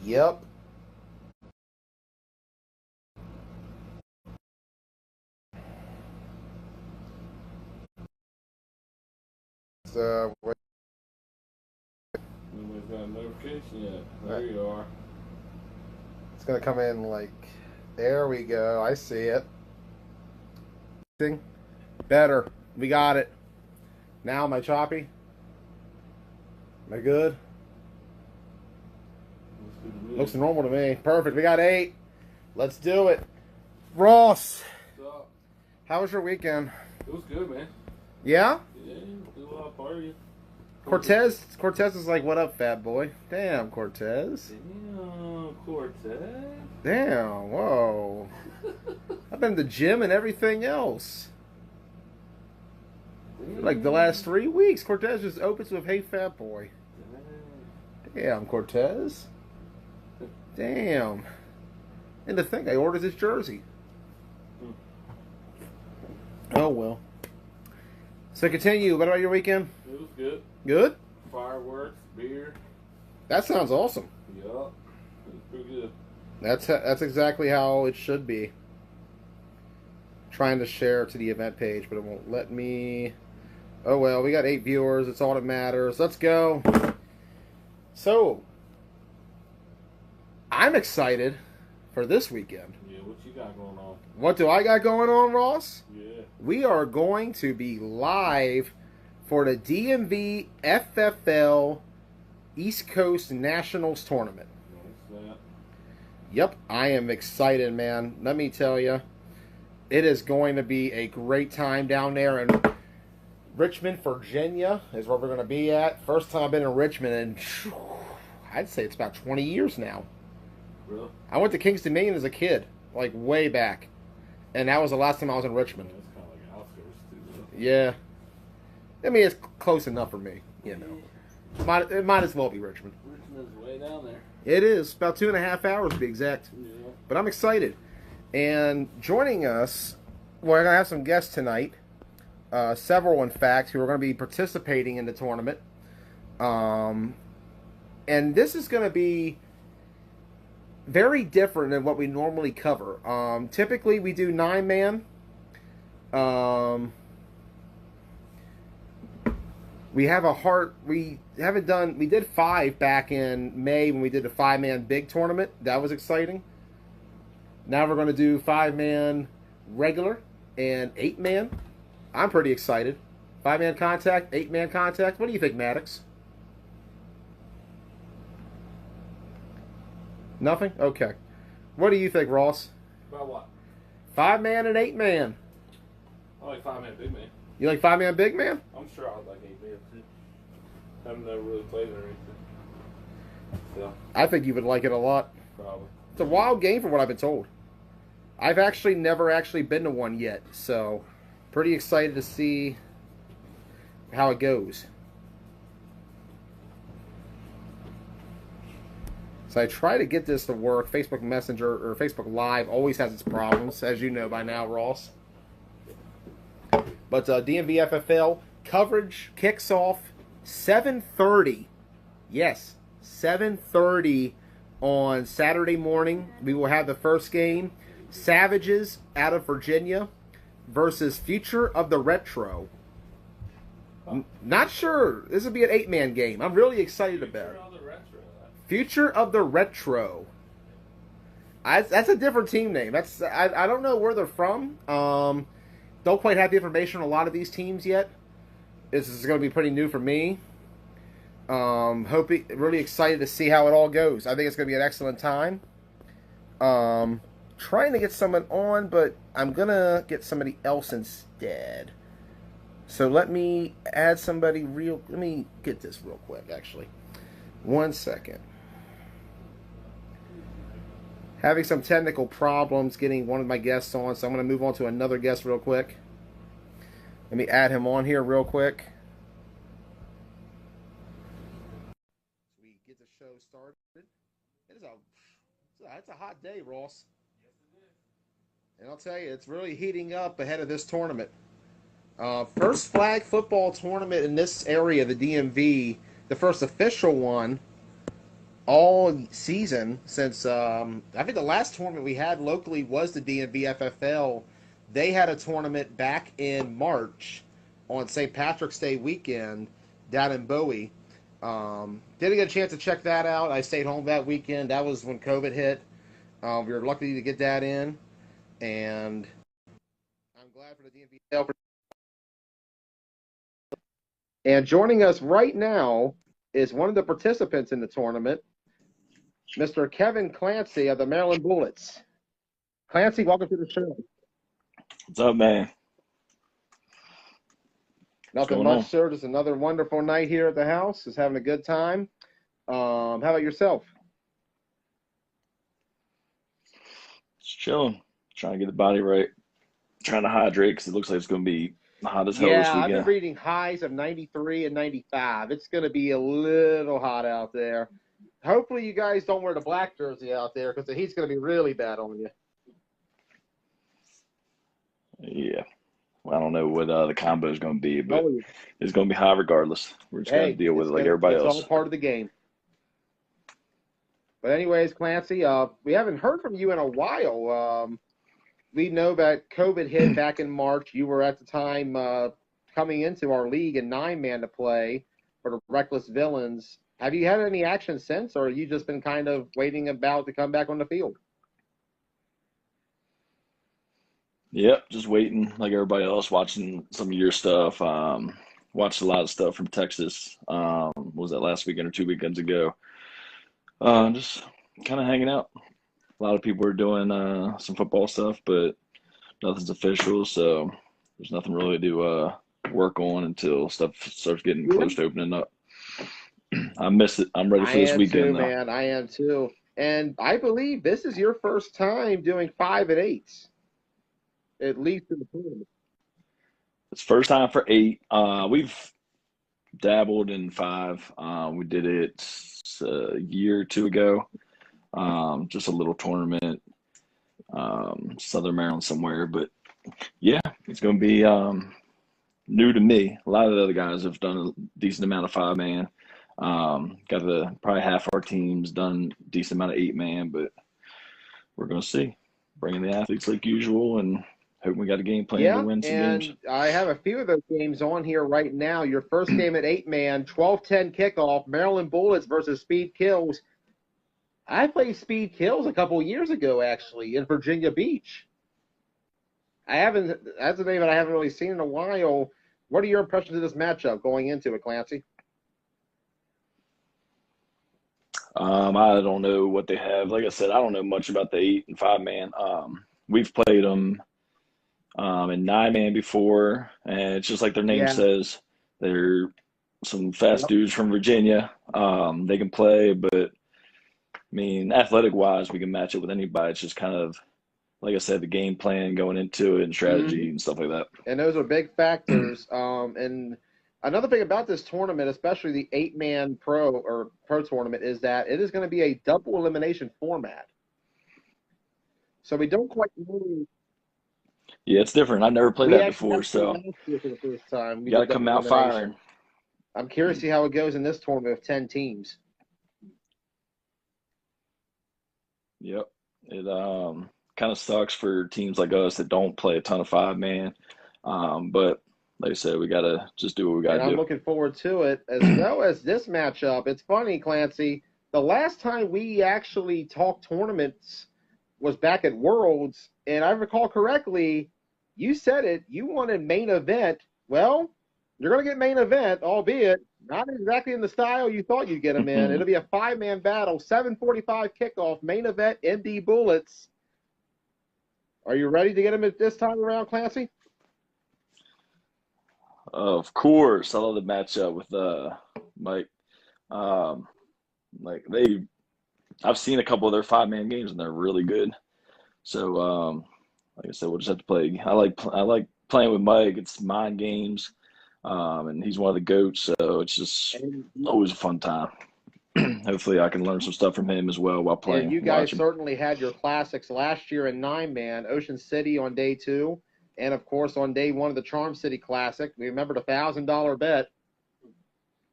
Yep. Wait, Nobody's got a notification yet. There you are. it's gonna come in like. There we go. I see it. Better. We got it. Now, am I choppy? Am I good? Looks normal to me. Perfect. We got 8. Let's do it. Ross, What's up? how was your weekend? It was good, man. Yeah? Yeah, did a lot of partying. Cortez is like, what up, fat boy? Damn, Cortez. Damn, Cortez. Damn, whoa. I've been to the gym and everything else. Like the last 3 weeks, Cortez just opens with, hey, fat boy. Damn, Cortez. Damn. And to think, I ordered this jersey. Oh, well. So continue. What about your weekend? It was good. Good? Fireworks, beer. That sounds awesome. Yup. It was pretty good. That's exactly how it should be. Trying to share to the event page, but it won't let me. Oh well, we got 8 viewers. It's all that matters. Let's go. So, I'm excited for this weekend. Yeah, what you got going on? What do I got going on, Ross? Yeah. We are going to be live for the DMV FFL East Coast Nationals Tournament. What's that? Yep, I am excited, man. Let me tell you, it is going to be a great time down there in Richmond, Virginia, is where we're going to be at. First time I've been in Richmond in, I'd say it's about 20 years now. Really? I went to King's Dominion as a kid, like way back. And that was the last time I was in Richmond. Yeah, it's kind of like outskirts, too. Yeah. I mean, it's close enough for me, you know. It might as well be Richmond. Richmond's way down there. It is. About 2.5 hours to be exact. Yeah. But I'm excited. And joining us, we're going to have some guests tonight. Several, in fact, who are going to be participating in the tournament. And this is going to be very different than what we normally cover. Typically, we do 9-man. We have we did 5 back in May when we did a 5-man big tournament. That was exciting. Now we're going to do 5-man regular and 8-man. I'm pretty excited. 5-man contact, 8-man contact. What do you think, Maddox? Nothing? Okay. What do you think, Ross? About what? 5-man and 8-man. I like 5-man, big man. You like 5-man big man? I'm sure I'd like 8-man, too. I've never really played it or anything. So, I think you would like it a lot. probably. It's a wild game from what I've been told. I've actually never actually been to one yet, so pretty excited to see how it goes. So I try to get this to work. Facebook Messenger or Facebook Live always has its problems, as you know by now, Ross. But DMV FFL coverage kicks off 7:30. Yes, 7:30 on Saturday morning. We will have the first game. Savages out of Virginia versus Future of the Retro. Not sure. This will be an 8-man game. I'm really excited about it. Future of the Retro. That's a different team name. I don't know where they're from. Don't quite have the information on a lot of these teams yet. This is going to be pretty new for me. Really excited to see how it all goes. I think it's going to be an excellent time. Trying to get someone on, but I'm going to get somebody else instead. So let me add somebody let me get this real quick, actually. 1 second. Having some technical problems getting one of my guests on, so I'm going to move on to another guest real quick. Let me add him on here real quick. We get the show started. It's a hot day, Ross. Yes, it is. And I'll tell you, it's really heating up ahead of this tournament. First flag football tournament in this area, the DMV, the first official one, all season since I think the last tournament we had locally was the DMV FFL. They had a tournament back in March on St. Patrick's Day weekend down in Bowie. Didn't get a chance to check that out. I stayed home that weekend. That was when COVID hit. We were lucky to get that in, and I'm glad for the DMV FFL. And joining us right now is one of the participants in the tournament, Mr. Kevin Clancy of the Maryland Bullets. Clancy, welcome to the show. What's up, man? Nothing going much, on? sir. Just another wonderful night here at the house. Just having a good time. How about yourself? Just chilling, trying to get the body right, trying to hydrate because it looks like it's going to be hot as hell this Yeah, I've been weekend. reading highs of 93 and 95. It's going to be a little hot out there. Hopefully you guys don't wear the black jersey out there because the heat's going to be really bad on you. Yeah, well, I don't know what the combo is going to be, but Oh, yeah. it's going to be hot regardless. We're just going to Hey, deal with it like everybody it's all else. part of the game. But anyways, Clancy, we haven't heard from you in a while. We know that COVID hit back in March. You were at the time coming into our league in 9-man to play for the Reckless Villains. Have you had any action since, or have you just been kind of waiting about to come back on the field? Yep, just waiting like everybody else, watching some of your stuff. Watched a lot of stuff from Texas. What was that last weekend or 2 weekends ago? Just kind of hanging out. A lot of people are doing some football stuff, but nothing's official, so there's nothing really to work on until stuff starts getting close to opening up. I miss it. I'm ready I for this am too, weekend, though. man. I am too. And I believe this is your first time doing 5 and 8s, at least in the tournament. It's first time for 8. We've dabbled in 5. We did it a year or two ago. Just a little tournament, Southern Maryland somewhere. But yeah, it's going to be new to me. A lot of the other guys have done a decent amount of 5-man. Probably half our teams done a decent amount of 8-man, but we're going to see. Bringing the athletes like usual and hoping we got a game plan to Yeah, win some games. and I have a few of those games on here right now. Your first game at 8-man, 12-10 kickoff, Maryland Bullets versus Speed Kills. I played Speed Kills a couple years ago, actually, in Virginia Beach. That's a name that I haven't really seen in a while. What are your impressions of this matchup going into it, Clancy? I don't know what they have. Like I said, I don't know much about the 8 and 5-man. We've played them in 9-man before, and it's just like their name Yeah. says. They're some fast Yep. dudes from Virginia. They can play, but I mean, athletic wise, we can match it with anybody. It's just kind of, like I said, the game plan going into it and strategy and stuff like that. And those are big factors. And another thing about this tournament, especially the 8-man pro tournament, is that it is going to be a double elimination format. So we don't quite know. Yeah, it's different. I've never played We that actually before, last so year for the first time. We you got to did come double out elimination. firing. I'm curious to see how it goes in this tournament with 10 teams. Yep. It kind of sucks for teams like us that don't play a ton of 5-man. But like I said, we got to just do what we got And to I'm do. looking forward to it, as well as this matchup. It's funny, Clancy. The last time we actually talked tournaments was back at Worlds, and I recall correctly, you said it. You wanted main event. Well, you're going to get main event, albeit not exactly in the style you thought you'd get them in. It'll be a 5-man battle, 7:45 kickoff, main event, MD Bullets. Are you ready to get them at this time around, Clancy? Of course, I love the matchup with Mike. Um, like I've seen a couple of their 5-man games and they're really good. So, like I said, we'll just have to play. I like playing with Mike. It's mind games, and he's one of the goats. So it's just always a fun time. Hopefully, I can learn some stuff from him as well while playing. And you guys watching. certainly had your classics last year in 9-man, Ocean City on day 2, and of course on day 1 of the Charm City Classic. We remember the $1,000 bet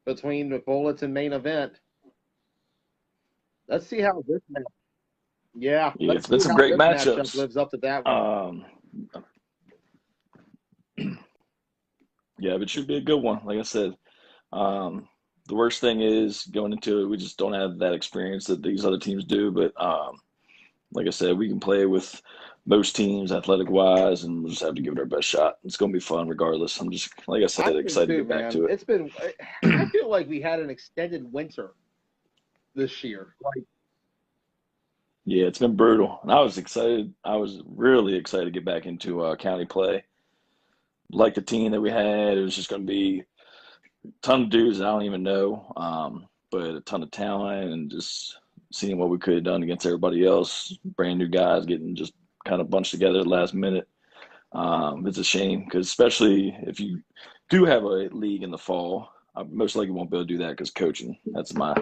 between the Bullets and main event. Let's see how this match. Yeah, Yeah, let's it's been see some how great this matchup matchups. lives up to that one. Yeah, but it should be a good one. Like I said, um, the worst thing is going into it, we just don't have that experience that these other teams do. But like I said, we can play with most teams athletic wise, and we'll just have to give it our best shot. It's going to be fun regardless. I'm just, like I I said, do excited to too, get back man. to it. It's been. I feel like we had an extended winter this year. Like, Yeah, it's been brutal. And I was excited. I was really excited to get back into county play. Like the team that we had, it was just going to be a ton of dudes that I don't even know, but a ton of talent and just seeing what we could have done against everybody else. Brand new guys getting just kind of bunched together at the last minute. It's a shame because especially if you do have a league in the fall, I most likely won't be able to do that because coaching. That's my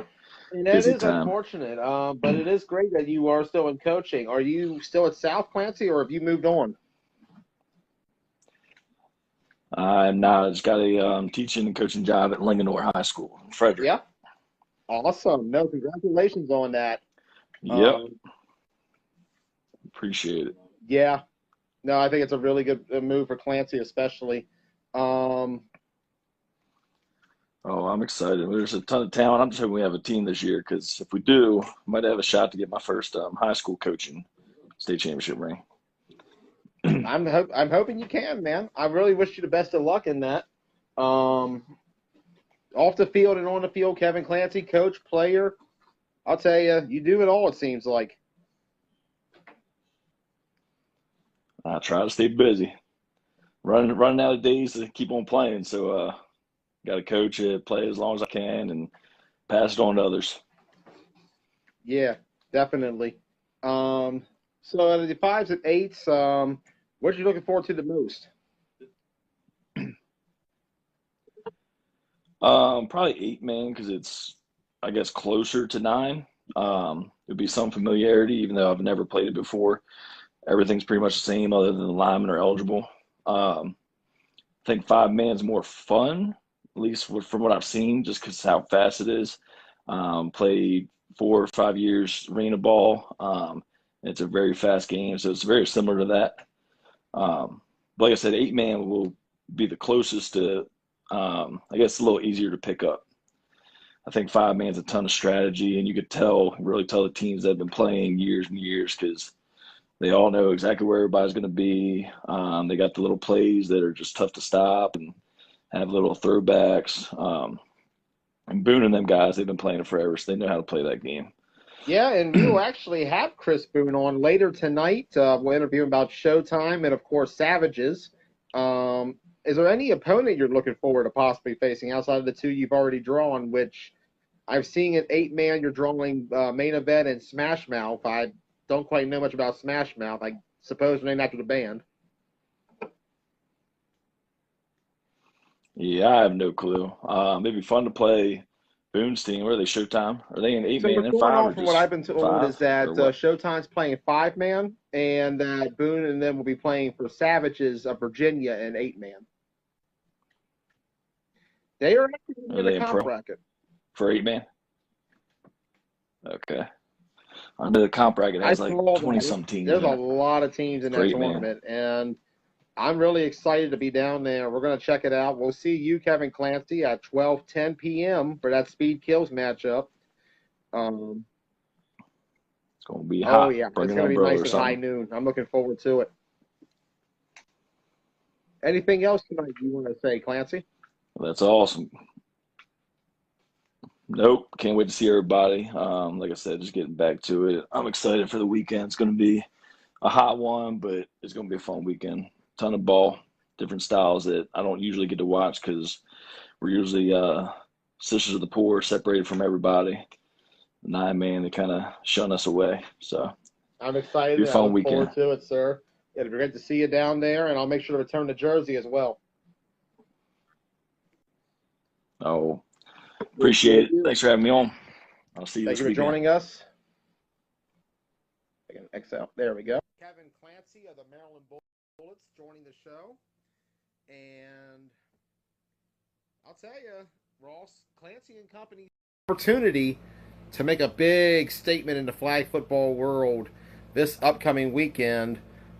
and that busy is time. unfortunate. But it is great that you are still in coaching. Are you still at South Clancy, or have you moved on? I'm now I just got a teaching and coaching job at Linganore High School in Frederick. Yeah, awesome. No, congratulations on that. Yep, Um, appreciate it. yeah, no, I think it's a really good move for Clancy, especially. Um, Oh, I'm excited. There's a ton of talent. I'm just hoping we have a team this year because if we do, I might have a shot to get my first high school coaching state championship ring. I'm hoping you can, man. I really wish you the best of luck in that. Um, Off the field and on the field, Kevin Clancy, coach, player. I'll tell you, you do it all. It seems like. I try to stay busy, running out of days to keep on playing. So, got to coach it, play as long as I can, and pass it on to others. Yeah, definitely. Um, so out of the fives and eights, what are you looking forward to the most? Probably 8 man because it's, I guess, closer to 9. It'd be some familiarity, even though I've never played it before. Everything's pretty much the same, other than the linemen are eligible. I think 5 man's more fun, at least from what I've seen, just because how fast it is. Played 4 or 5 years arena ball. It's a very fast game, so it's very similar to that. But like I said, 8 man will be the closest to, I guess, a little easier to pick up. I think 5 man's a ton of strategy, and you could really tell the teams that have been playing years and years because they all know exactly where everybody's going to be. They got the little plays that are just tough to stop and have little throwbacks. And Boone and them guys, they've been playing it forever, so they know how to play that game. Yeah, and we will actually have Chris Boone on later tonight. We'll interview him about Showtime and, of course, Savages. Is there any opponent you're looking forward to possibly facing outside of the two you've already drawn, which I've seen at 8 man, you're drawing Main Event and Smash Mouth. I don't quite know much about Smash Mouth. I suppose named after the band. Yeah, I have no clue. It'd be fun to play Boone's team. Where are they, Showtime? Are they an eight So man what's and going five on or from what just I've been told is five that or what? Showtime's playing 5 man and that Boone and them will be playing for Savages of Virginia in 8 man. They are actually Are in the they in comp pro bracket. for 8 man? Okay. I know the comp bracket I has like saw 20 that. some teams There's in a it lot of teams in for that 8 man. tournament, and I'm really excited to be down there. We're going to check it out. We'll see you, Kevin Clancy, at 12:10 p.m. for that Speed Kills matchup. Um, It's going to be oh, hot. yeah. Bring It's an going to be umbrella nice or at high something. noon. I'm looking forward to it. Anything else tonight you want to say, Clancy? That's awesome. Nope. Can't wait to see everybody. Like I said, just getting back to it. I'm excited for the weekend. It's going to be a hot one, but it's going to be a fun weekend. Ton of ball, different styles that I don't usually get to watch because we're usually sisters of the poor, separated from everybody. 9 man, they kind of shun us away. So I'm be a excited. I fun look weekend. forward to it, sir. It'll be great to see you down there, and I'll make sure to return the jersey as well. Oh, appreciate Appreciate it. you. Thanks for having me on. I'll see you Thank this you for weekend. joining us. I can Excel. There we go. Kevin Clancy of the Maryland Bullets joining the show. And I'll tell you, Ross, Clancy and Company opportunity to make a big statement in the flag football world this upcoming weekend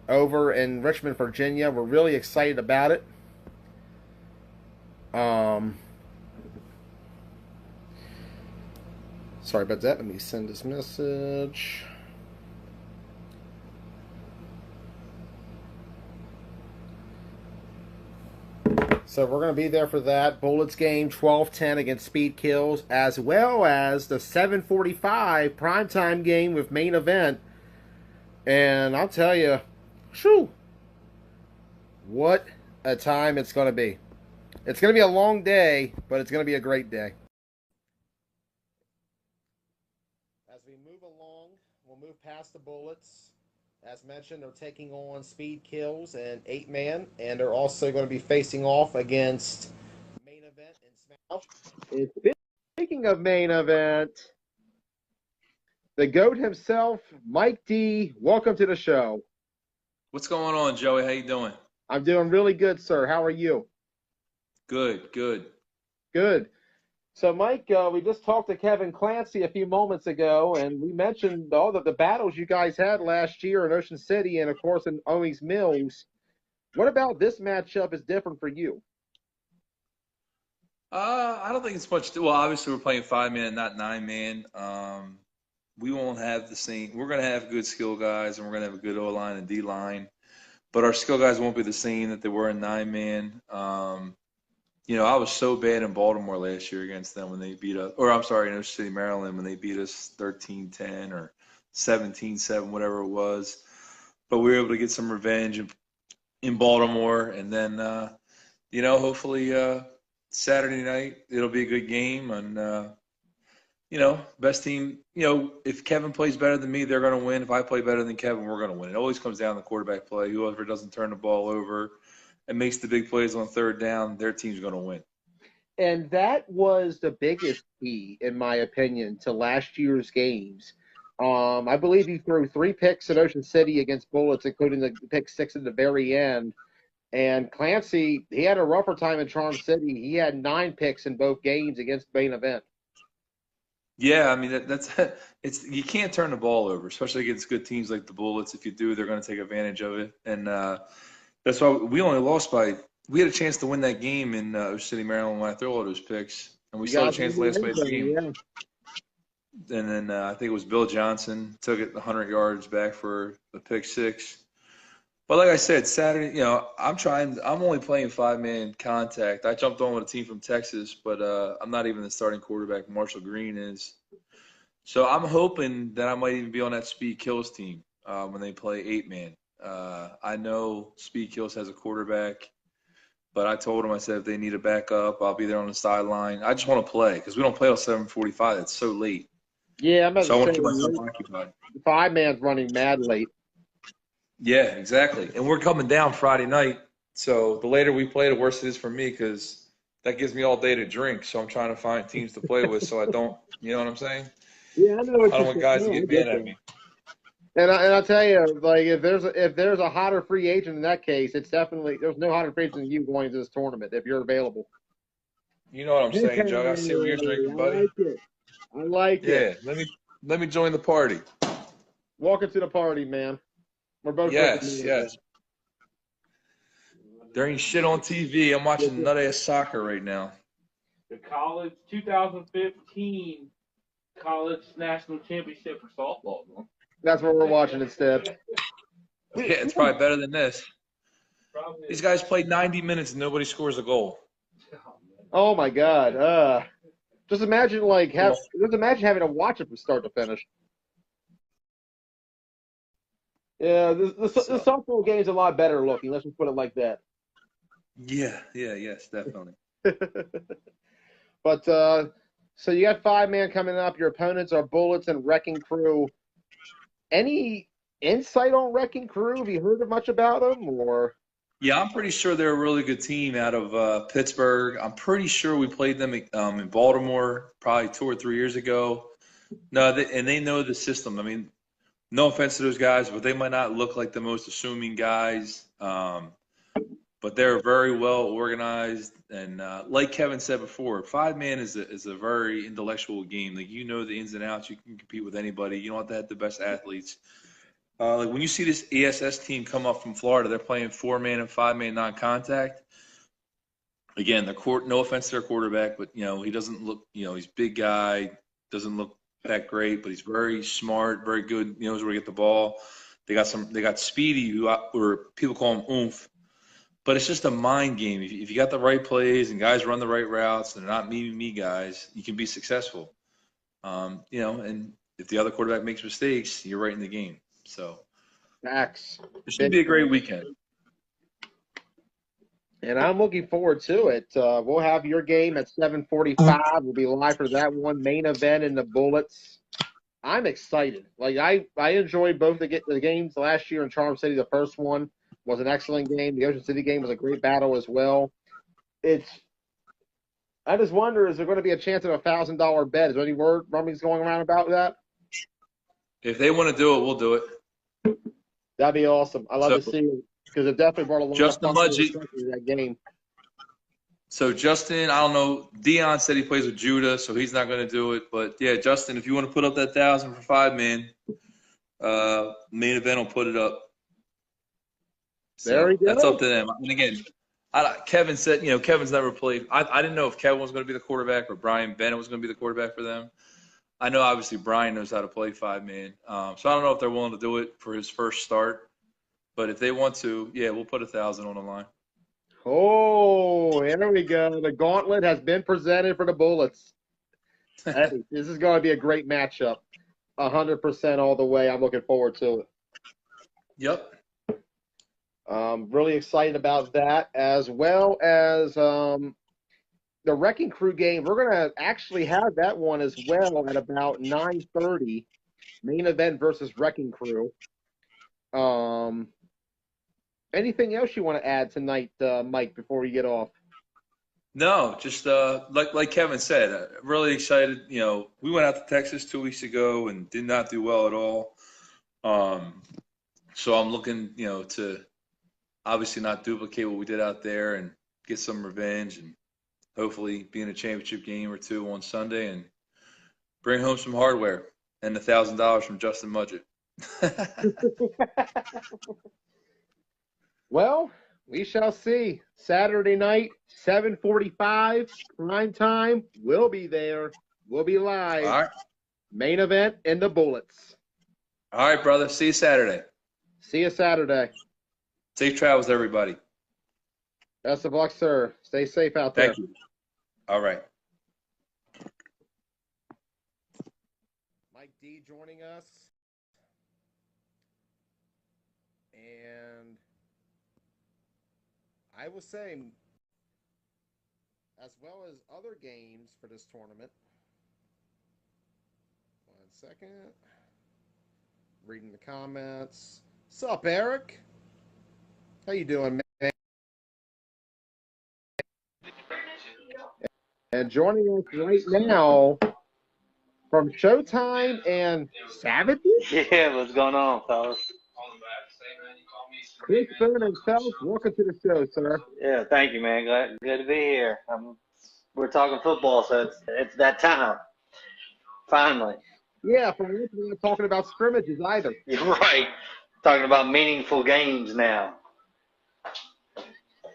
over in Richmond, Virginia. We're really excited about it. Sorry about that. Let me send this message. So we're going to be there for that Bullets game, 12:10 against Speed Kills, as well as the 7:45 primetime game with main event. And I'll tell you, shoo, what a time it's going to be. It's going to be a long day, but it's going to be a great day. As we move along, we'll move past the Bullets. As mentioned, they're taking on Speed Kills and 8-man, and they're also going to be facing off against main event and Smash. And speaking of main event, the GOAT himself, Mike D, welcome to the show. What's going on, Joey? How you doing? I'm doing really good, sir. How are you? Good. Good. So, Mike, we just talked to Kevin Clancy a few moments ago, and we mentioned all the battles you guys had last year in Ocean City and, of course, in Owings Mills. What about this matchup is different for you? I don't think it's much. Well, obviously we're playing 5-man, not 9-man. We won't have the same. We're going to have good skill guys, and we're going to have a good O line and D line, but our skill guys won't be the same that they were in 9-man. I was so bad in Baltimore last year against them when they beat us, or I'm sorry, in Ocean City, Maryland, when they beat us 13-10 or 17-7, whatever it was. But we were able to get some revenge in Baltimore, and then hopefully Saturday night it'll be a good game, and best team. If Kevin plays better than me, they're going to win. If I play better than Kevin, we're going to win. It always comes down to quarterback play. Whoever doesn't turn the ball over and makes the big plays on third down, their team's going to win. And that was the biggest key, in my opinion, to last year's games. I believe he threw 3 picks at Ocean City against Bullets, including the pick 6 at the very end. And Clancy, he had a rougher time in Charm City. He had 9 picks in both games against main event. Yeah, I mean it's you can't turn the ball over, especially against good teams like the Bullets. If you do, they're going to take advantage of it, and that's why we only lost by. We had a chance to win that game in Ocean City, Maryland, when I threw all those picks, and we still had a chance to last play the game. Yeah. And then I think it was Bill Johnson took it 100 yards back for a pick 6. But like I said, Saturday, I'm only playing 5-man contact. I jumped on with a team from Texas, but I'm not even the starting quarterback. Marshall Green is. So I'm hoping that I might even be on that Speed Kills team when they play 8-man. I know Speed Kills has a quarterback, but I told him, I said, if they need a backup, I'll be there on the sideline. I just want to play because we don't play till 7:45. It's so late. Yeah, I'm about so I want to to keep say, myself occupied. 5-man's running mad late. Yeah, exactly. And we're coming down Friday night. So the later we play, the worse it is for me because that gives me all day to drink. So I'm trying to find teams to play with so I don't, you know what I'm saying? Yeah, I know what I don't you're want guys to saying. get mad at me. And I'll tell you, like if there's a hotter free agent in that case, it's definitely there's no hotter free agent than you going to this tournament if you're available. You know what I'm saying, Joe? I see what you're drinking, buddy. I like it. Yeah, let me join the party. Welcome to the party, man. We're both Yes. There ain't shit on TV. I'm watching nut-ass soccer right now. The college 2015 college national championship for softball. Huh? That's what we're watching instead. Yeah, it's probably better than this. Probably. These guys played 90 minutes and nobody scores a goal. Oh my God. Just imagine having to watch it from start to finish. Yeah, the softball game's a lot better looking. Let's just put it like that. Yes, definitely. But so you got 5-man coming up. Your opponents are Bullets and Wrecking Crew. Any insight on Wrecking Crew? Have you heard much about them, or? Yeah, I'm pretty sure they're a really good team out of Pittsburgh. I'm pretty sure we played them in Baltimore probably 2 or 3 years ago. No, they know the system. I mean, no offense to those guys, but they might not look like the most assuming guys. but they're very well organized. And like Kevin said before, 5-man is a very intellectual game. Like, you know the ins and outs. You can compete with anybody. You don't have to have the best athletes. Like when you see this ESS team come up from Florida, they're playing 4-man and 5-man non-contact. Again, no offense to their quarterback, but he doesn't look. He's a big guy, doesn't look that great, but he's very smart, very good. Knows where to get the ball. They got Speedy, or people call him Oomph, but it's just a mind game. If you got the right plays and guys run the right routes and they're not me guys, you can be successful. And if the other quarterback makes mistakes, you're right in the game. So Facts. it should be a great weekend. And I'm looking forward to it. We'll have your game at 7:45. We'll be live for that one, main event in the Bullets. I'm excited. Like, I enjoyed both the games last year in Charm City. The first one was an excellent game. The Ocean City game was a great battle as well. I just wonder, is there going to be a chance of a $1,000 bet? Is there any word rumblings going around about that? If they want to do it, we'll do it. That'd be awesome. I love to see it because it definitely brought a lot of fun to that game. So Justin, I don't know. Dion said he plays with Judah, so he's not going to do it. But yeah, Justin, if you want to put up that 1,000 for 5-man, main event will put it up. So there we go. That's up to them. And again, Kevin said, Kevin's never played. I didn't know if Kevin was going to be the quarterback or Brian Bennett was going to be the quarterback for them. I know obviously Brian knows how to play 5-man. So I don't know if they're willing to do it for his first start. But if they want to, yeah, we'll put 1,000 on the line. Oh, here we go. The gauntlet has been presented for the Bullets. Hey, this is going to be a great matchup. 100% all the way. I'm looking forward to it. Yep. Really excited about that, as well as the Wrecking Crew game. We're going to actually have that one as well at about 9:30. Main event versus Wrecking Crew. Anything else you want to add tonight, Mike, before we get off? No, just like Kevin said, really excited. We went out to Texas 2 weeks ago and did not do well at all. So I'm looking, to obviously not duplicate what we did out there and get some revenge and hopefully be in a championship game or two on Sunday and bring home some hardware and $1,000 from Justin Mudgett. Well, we shall see. Saturday night, 7:45, prime time. We'll be there. We'll be live. All right. Main event in the Bullets. All right, brother. See you Saturday. See you Saturday. Safe travels, everybody. Best of luck, sir. Stay safe out there. Thank you. All right. Mike D joining us. And I will say, as well as other games for this tournament. 1 second. Reading the comments. Sup, Eric? How you doing, man? And joining us right now from Showtime and Savages? Yeah, what's going on, fellas? Chris Boone and Phelps, welcome to the show, sir. Yeah, thank you, man. Good to be here. We're talking football, so it's that time. Finally. Yeah, for once we're not talking about scrimmages either. You're right. Talking about meaningful games now.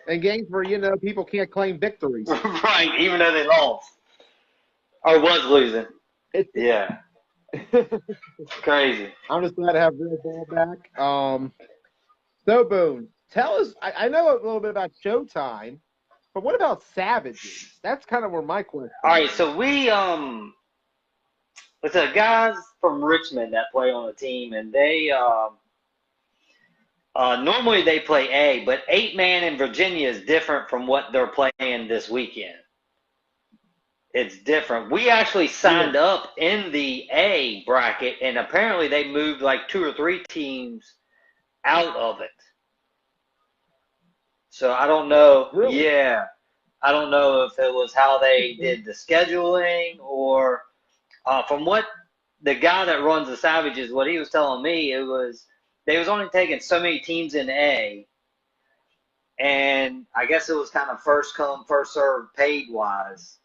And games where, people can't claim victories. Right, even though they lost. Or was losing. Yeah. Crazy. I'm just glad to have real ball back. So, Boone, tell us, I know a little bit about Showtime, but what about Savages? That's kind of where my question is. All right, so we, it's guys from Richmond that play on the team, and they, normally they play A, but 8-man in Virginia is different from what they're playing this weekend. It's different. We actually signed up in the A bracket, and apparently they moved like 2 or 3 teams out of it. So I don't know. Really? Yeah. I don't know if it was how they did the scheduling or from what the guy that runs the Savages, what he was telling me, it was they was only taking so many teams in A, and I guess it was kind of first come, first served paid wise.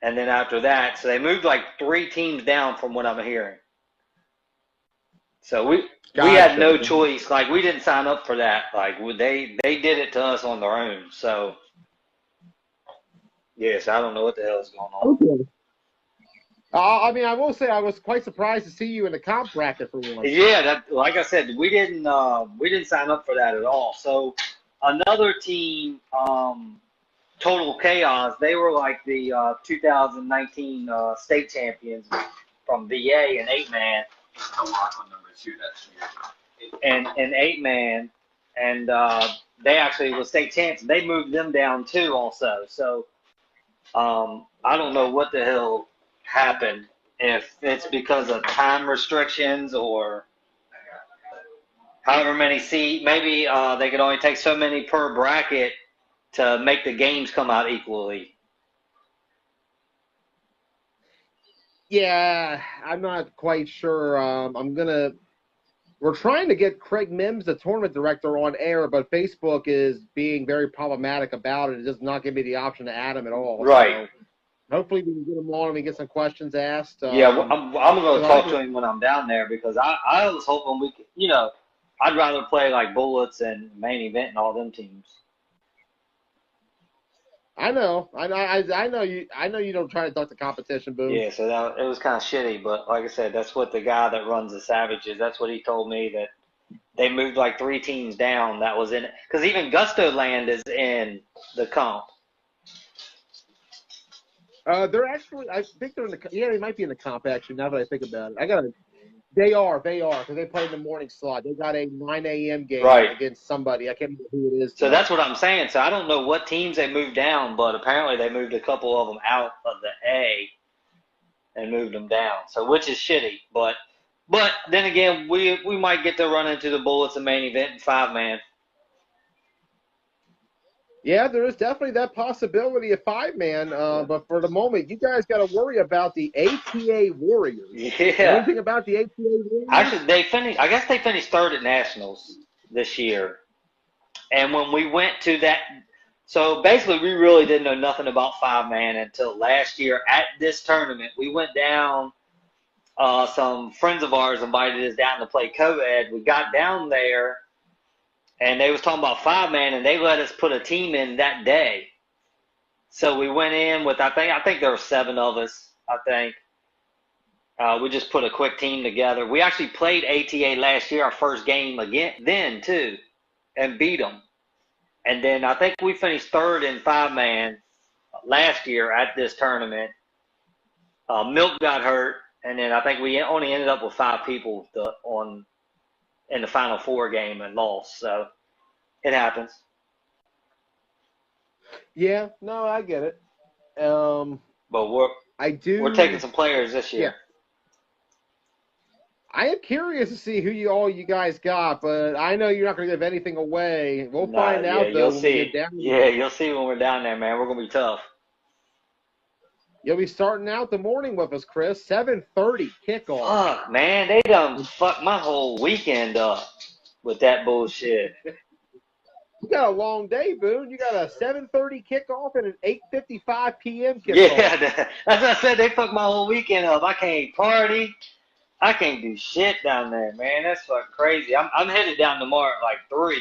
And then after that, so they moved like 3 teams down from what I'm hearing. So we had no choice. Like, we didn't sign up for that. Like, they did it to us on their own. So yes, I don't know what the hell is going on. Okay. I mean, I will say I was quite surprised to see you in the comp bracket for once. Yeah, that, like I said, we didn't sign up for that at all. So another team, Total Chaos, they were like the 2019 state champions from VA and 8-man. And 8-man, and they actually were state champs. They moved them down too, also. So I don't know what the hell happened. If it's because of time restrictions or however many seats, maybe they could only take so many per bracket to make the games come out equally. Yeah, I'm not quite sure. We're trying to get Craig Mims, the tournament director, on air, but Facebook is being very problematic about it. It does not give me the option to add him at all. Right. So hopefully we can get him on and we get some questions asked. Yeah, I'm going to talk to him when I'm down there, because I was hoping we could, I'd rather play like Bullets and Main Event and all them teams. I know you don't try to duck the competition, Boom. Yeah, so it was kind of shitty, but like I said, that's what the guy that runs the Savages, that's what he told me, that they moved like 3 teams down that was in it. Because even Gusto Land is in the comp. They're actually, I think they're in the, they might be in the comp, actually, now that I think about it. They are, because they play in the morning slot. They got a 9 a.m. game against somebody. I can't remember who it is. So that's what I'm saying. So I don't know what teams they moved down, but apparently they moved a couple of them out of the A and moved them down. So which is shitty. But then again, we might get to run into the Bullets and Main Event and 5-man. Yeah, there is definitely that possibility of 5-man, but for the moment, you guys got to worry about the ATA Warriors. Yeah. Anything about the ATA Warriors? Actually, I guess they finished 3rd at Nationals this year. And when we went to that, so basically we really didn't know nothing about 5-man until last year at this tournament. We went down, some friends of ours invited us down to play co-ed. We got down there, and they was talking about 5-man, and they let us put a team in that day. So we went in with, I think there were 7 of us, I think. We just put a quick team together. We actually played ATA last year, our first game again, then too, and beat them. And then I think we finished 3rd in 5-man last year at this tournament. Milk got hurt, and then I think we only ended up with 5 people in the Final 4 game and lost. So it happens. Yeah, no, I get it. But we're taking some players this year. Yeah. I am curious to see who you guys got, but I know you're not going to give anything away. We'll find out, though. You'll see. You'll see when we're down there, man. We're going to be tough. You'll be starting out the morning with us, Chris. 7:30 kickoff. Fuck, man. They done fucked my whole weekend up with that bullshit. You got a long day, Boone. You got a 7:30 kickoff and an 8:55 p.m. kickoff. Yeah, that's what I said. They fucked my whole weekend up. I can't party. I can't do shit down there, man. That's fucking crazy. I'm headed down tomorrow at like 3.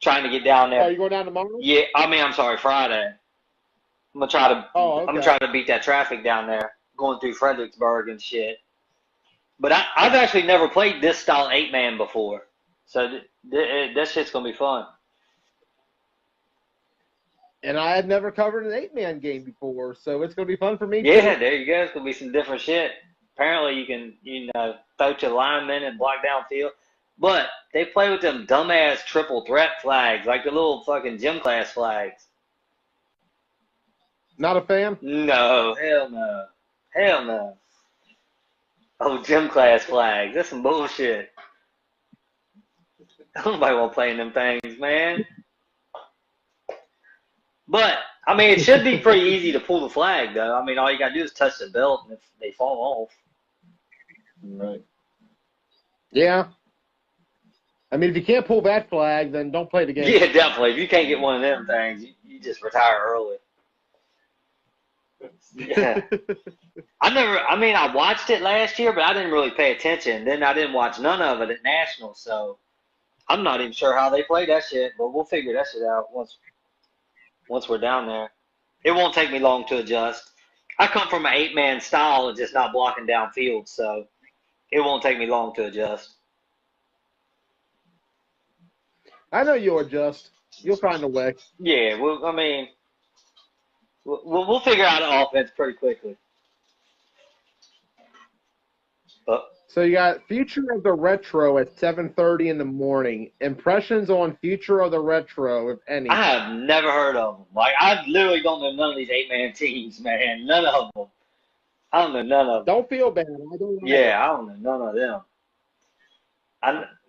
Trying to get down there. Oh, you going down tomorrow? Yeah, I'm sorry, Friday. I'm gonna try to beat that traffic down there, going through Fredericksburg and shit. But I've actually never played this style 8-man before, so this shit's gonna be fun. And I had never covered an 8-man game before, so it's gonna be fun for me. Yeah, too. there you go. It's gonna be some different shit. Apparently, you can throw to linemen and block downfield, but they play with them dumbass triple threat flags, like the little fucking gym class flags. Not a fan? No, hell no. Hell no. Oh, gym class flags. That's some bullshit. Nobody want to play in them things, man. But, I mean, it should be pretty easy to pull the flag, though. I mean, all you got to do is touch the belt, and if they fall off. Right. Yeah. I mean, if you can't pull that flag, then don't play the game. Yeah, definitely. If you can't get one of them things, you just retire early. Yeah. I mean, I watched it last year, but I didn't really pay attention. Then I didn't watch none of it at Nationals, so I'm not even sure how they play that shit, but we'll figure that shit out once we're down there. It won't take me long to adjust. I come from an 8-man style and just not blocking downfield, so it won't take me long to adjust. I know you'll adjust. You'll find a way. Yeah, well, I mean, we'll figure out an offense pretty quickly. But So you got Future of the Retro at 7:30 in the morning. Impressions on Future of the Retro, if any. I have never heard of them. Like, I literally don't know none of these 8-man teams, man. None of them. I don't know none of them. Don't feel bad. I don't know. Yeah, I don't know none of them.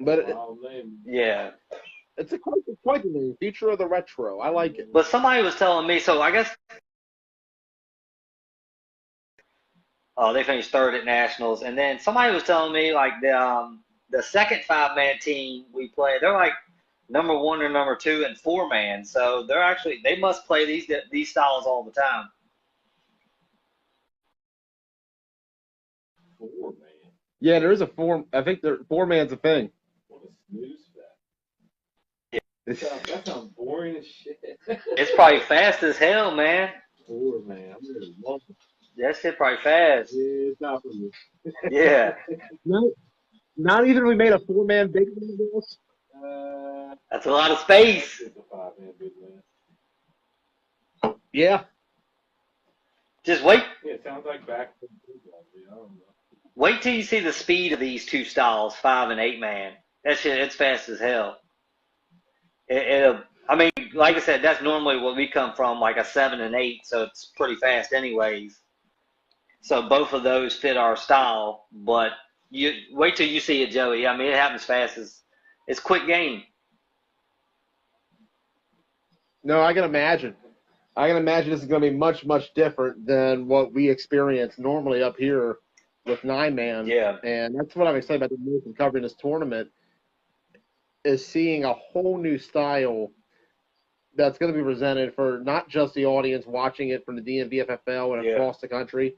But Yeah. it's quite a name. Future of the Retro. I like it. But somebody was telling me, so I guess they finished third at Nationals, and then somebody was telling me like the second 5-man team we play, they're like number 1 or number 2 and 4-man, so they must play these styles all the time. 4-man. Yeah, there is a 4. I think 4-man's a thing. What a snooze fest. That sounds boring as shit. It's probably fast as hell, man. 4-man. I'm really love it. That shit probably fast. Yeah, it's not for me. Yeah. No, not even we made a 4-man big man deals. That's a lot of space. It's a 5-man big man. Yeah. Just wait. Yeah, it sounds like back to the football. I don't know. Wait till you see the speed of these two styles, 5 and 8-man. That shit, it's fast as hell. I mean, like I said, that's normally what we come from, like a 7 and 8, so it's pretty fast anyways. So both of those fit our style, but you wait till you see it, Joey. I mean, it happens fast. It's quick game. No, I can imagine. I can imagine this is going to be much, much different than what we experience normally up here with 9-man. Yeah. And that's what I'm excited about the most in covering this tournament, is seeing a whole new style that's going to be presented for not just the audience watching it from the DMV FFL and across the country,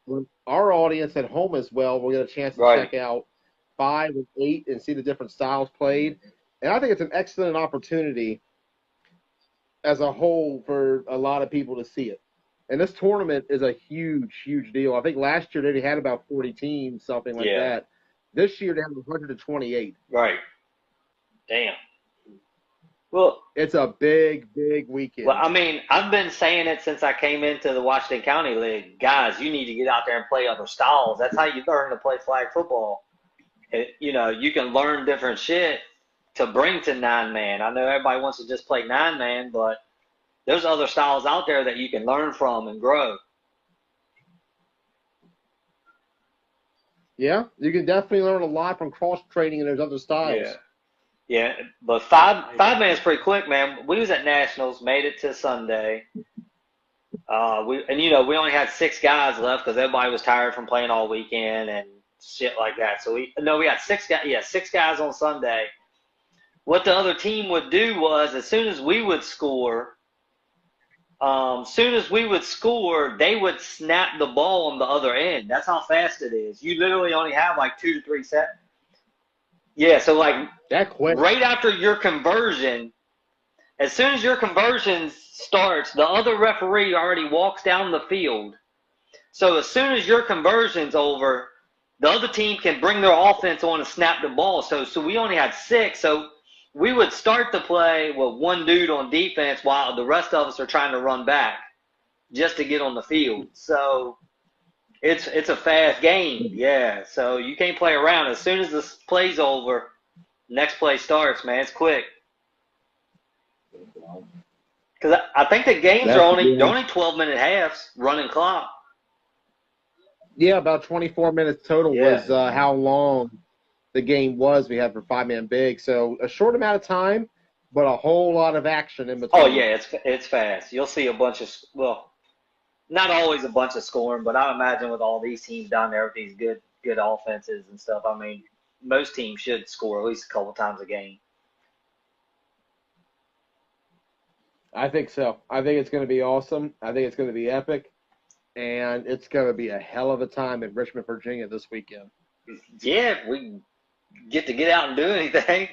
but our audience at home as well will get a chance to check out 5 and 8 and see the different styles played. And I think it's an excellent opportunity as a whole for a lot of people to see it. And this tournament is a huge, huge deal. I think last year they had about 40 teams, something like that. This year they have 128. Right. Damn. Well, it's a big, big weekend. Well, I mean, I've been saying it since I came into the Washington County League. Guys, you need to get out there and play other styles. That's how you learn to play flag football. You can learn different shit to bring to 9-man. I know everybody wants to just play 9-man, but there's other styles out there that you can learn from and grow. Yeah, you can definitely learn a lot from cross-training in those other styles. Yeah, but 5-man is pretty quick, man. We was at Nationals, made it to Sunday. We only had 6 guys left because everybody was tired from playing all weekend and shit like that. So we had 6 guys. Yeah, 6 guys on Sunday. What the other team would do was, as soon as we would score, they would snap the ball on the other end. That's how fast it is. You literally only have like 2 to 3 seconds. Yeah, so like that quick. Right after your conversion, as soon as your conversion starts, the other referee already walks down the field. So as soon as your conversion's over, the other team can bring their offense on and snap the ball. So we only had 6. So we would start the play with 1 dude on defense while the rest of us are trying to run back just to get on the field. So it's a fast game, yeah. So you can't play around. As soon as this play's over, next play starts, man. It's quick. Because I think the games are only 12-minute halves, running clock. Yeah, about 24 minutes total was how long the game was we had for 5-man big. So a short amount of time, but a whole lot of action in between. Oh, yeah, it's fast. You'll see a bunch of – not always a bunch of scoring, but I imagine with all these teams down there with these good offenses and stuff, I mean, most teams should score at least a couple times a game. I think so. I think it's going to be awesome. I think it's going to be epic. And it's going to be a hell of a time in Richmond, Virginia this weekend. Yeah, if we get out and do anything. It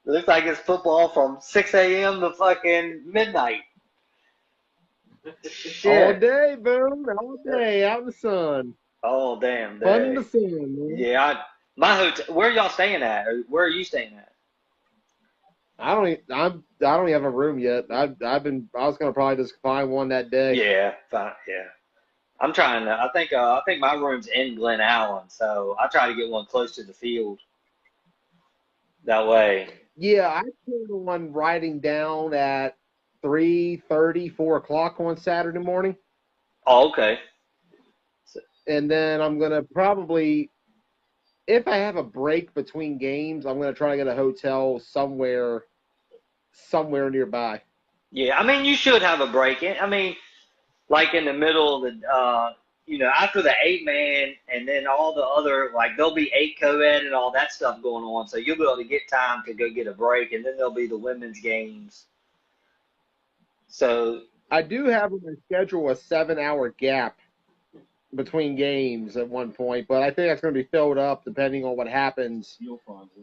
looks like it's football from 6 a.m. to fucking midnight. Shit. All day, boom. All day out in the sun. Oh, damn. Fun in the sun, man. Yeah, my hotel. Where are y'all staying at? Or where are you staying at? I don't even have a room yet. I was going to probably just find one that day. Yeah, fine. Yeah. I'm trying to. I think my room's in Glen Allen, so I try to get one close to the field. That way. Yeah, I plan on riding down at 3:30, 4 o'clock on Saturday morning. Oh, okay. And then I'm going to probably, if I have a break between games, I'm going to try to get a hotel somewhere nearby. Yeah, I mean, you should have a break. I mean, like in the middle of the, after the 8-man and then all the other, like there'll be 8 co-ed and all that stuff going on. So you'll be able to get time to go get a break. And then there'll be the women's games. So I do have on my schedule a 7-hour gap between games at one point, but I think that's going to be filled up depending on what happens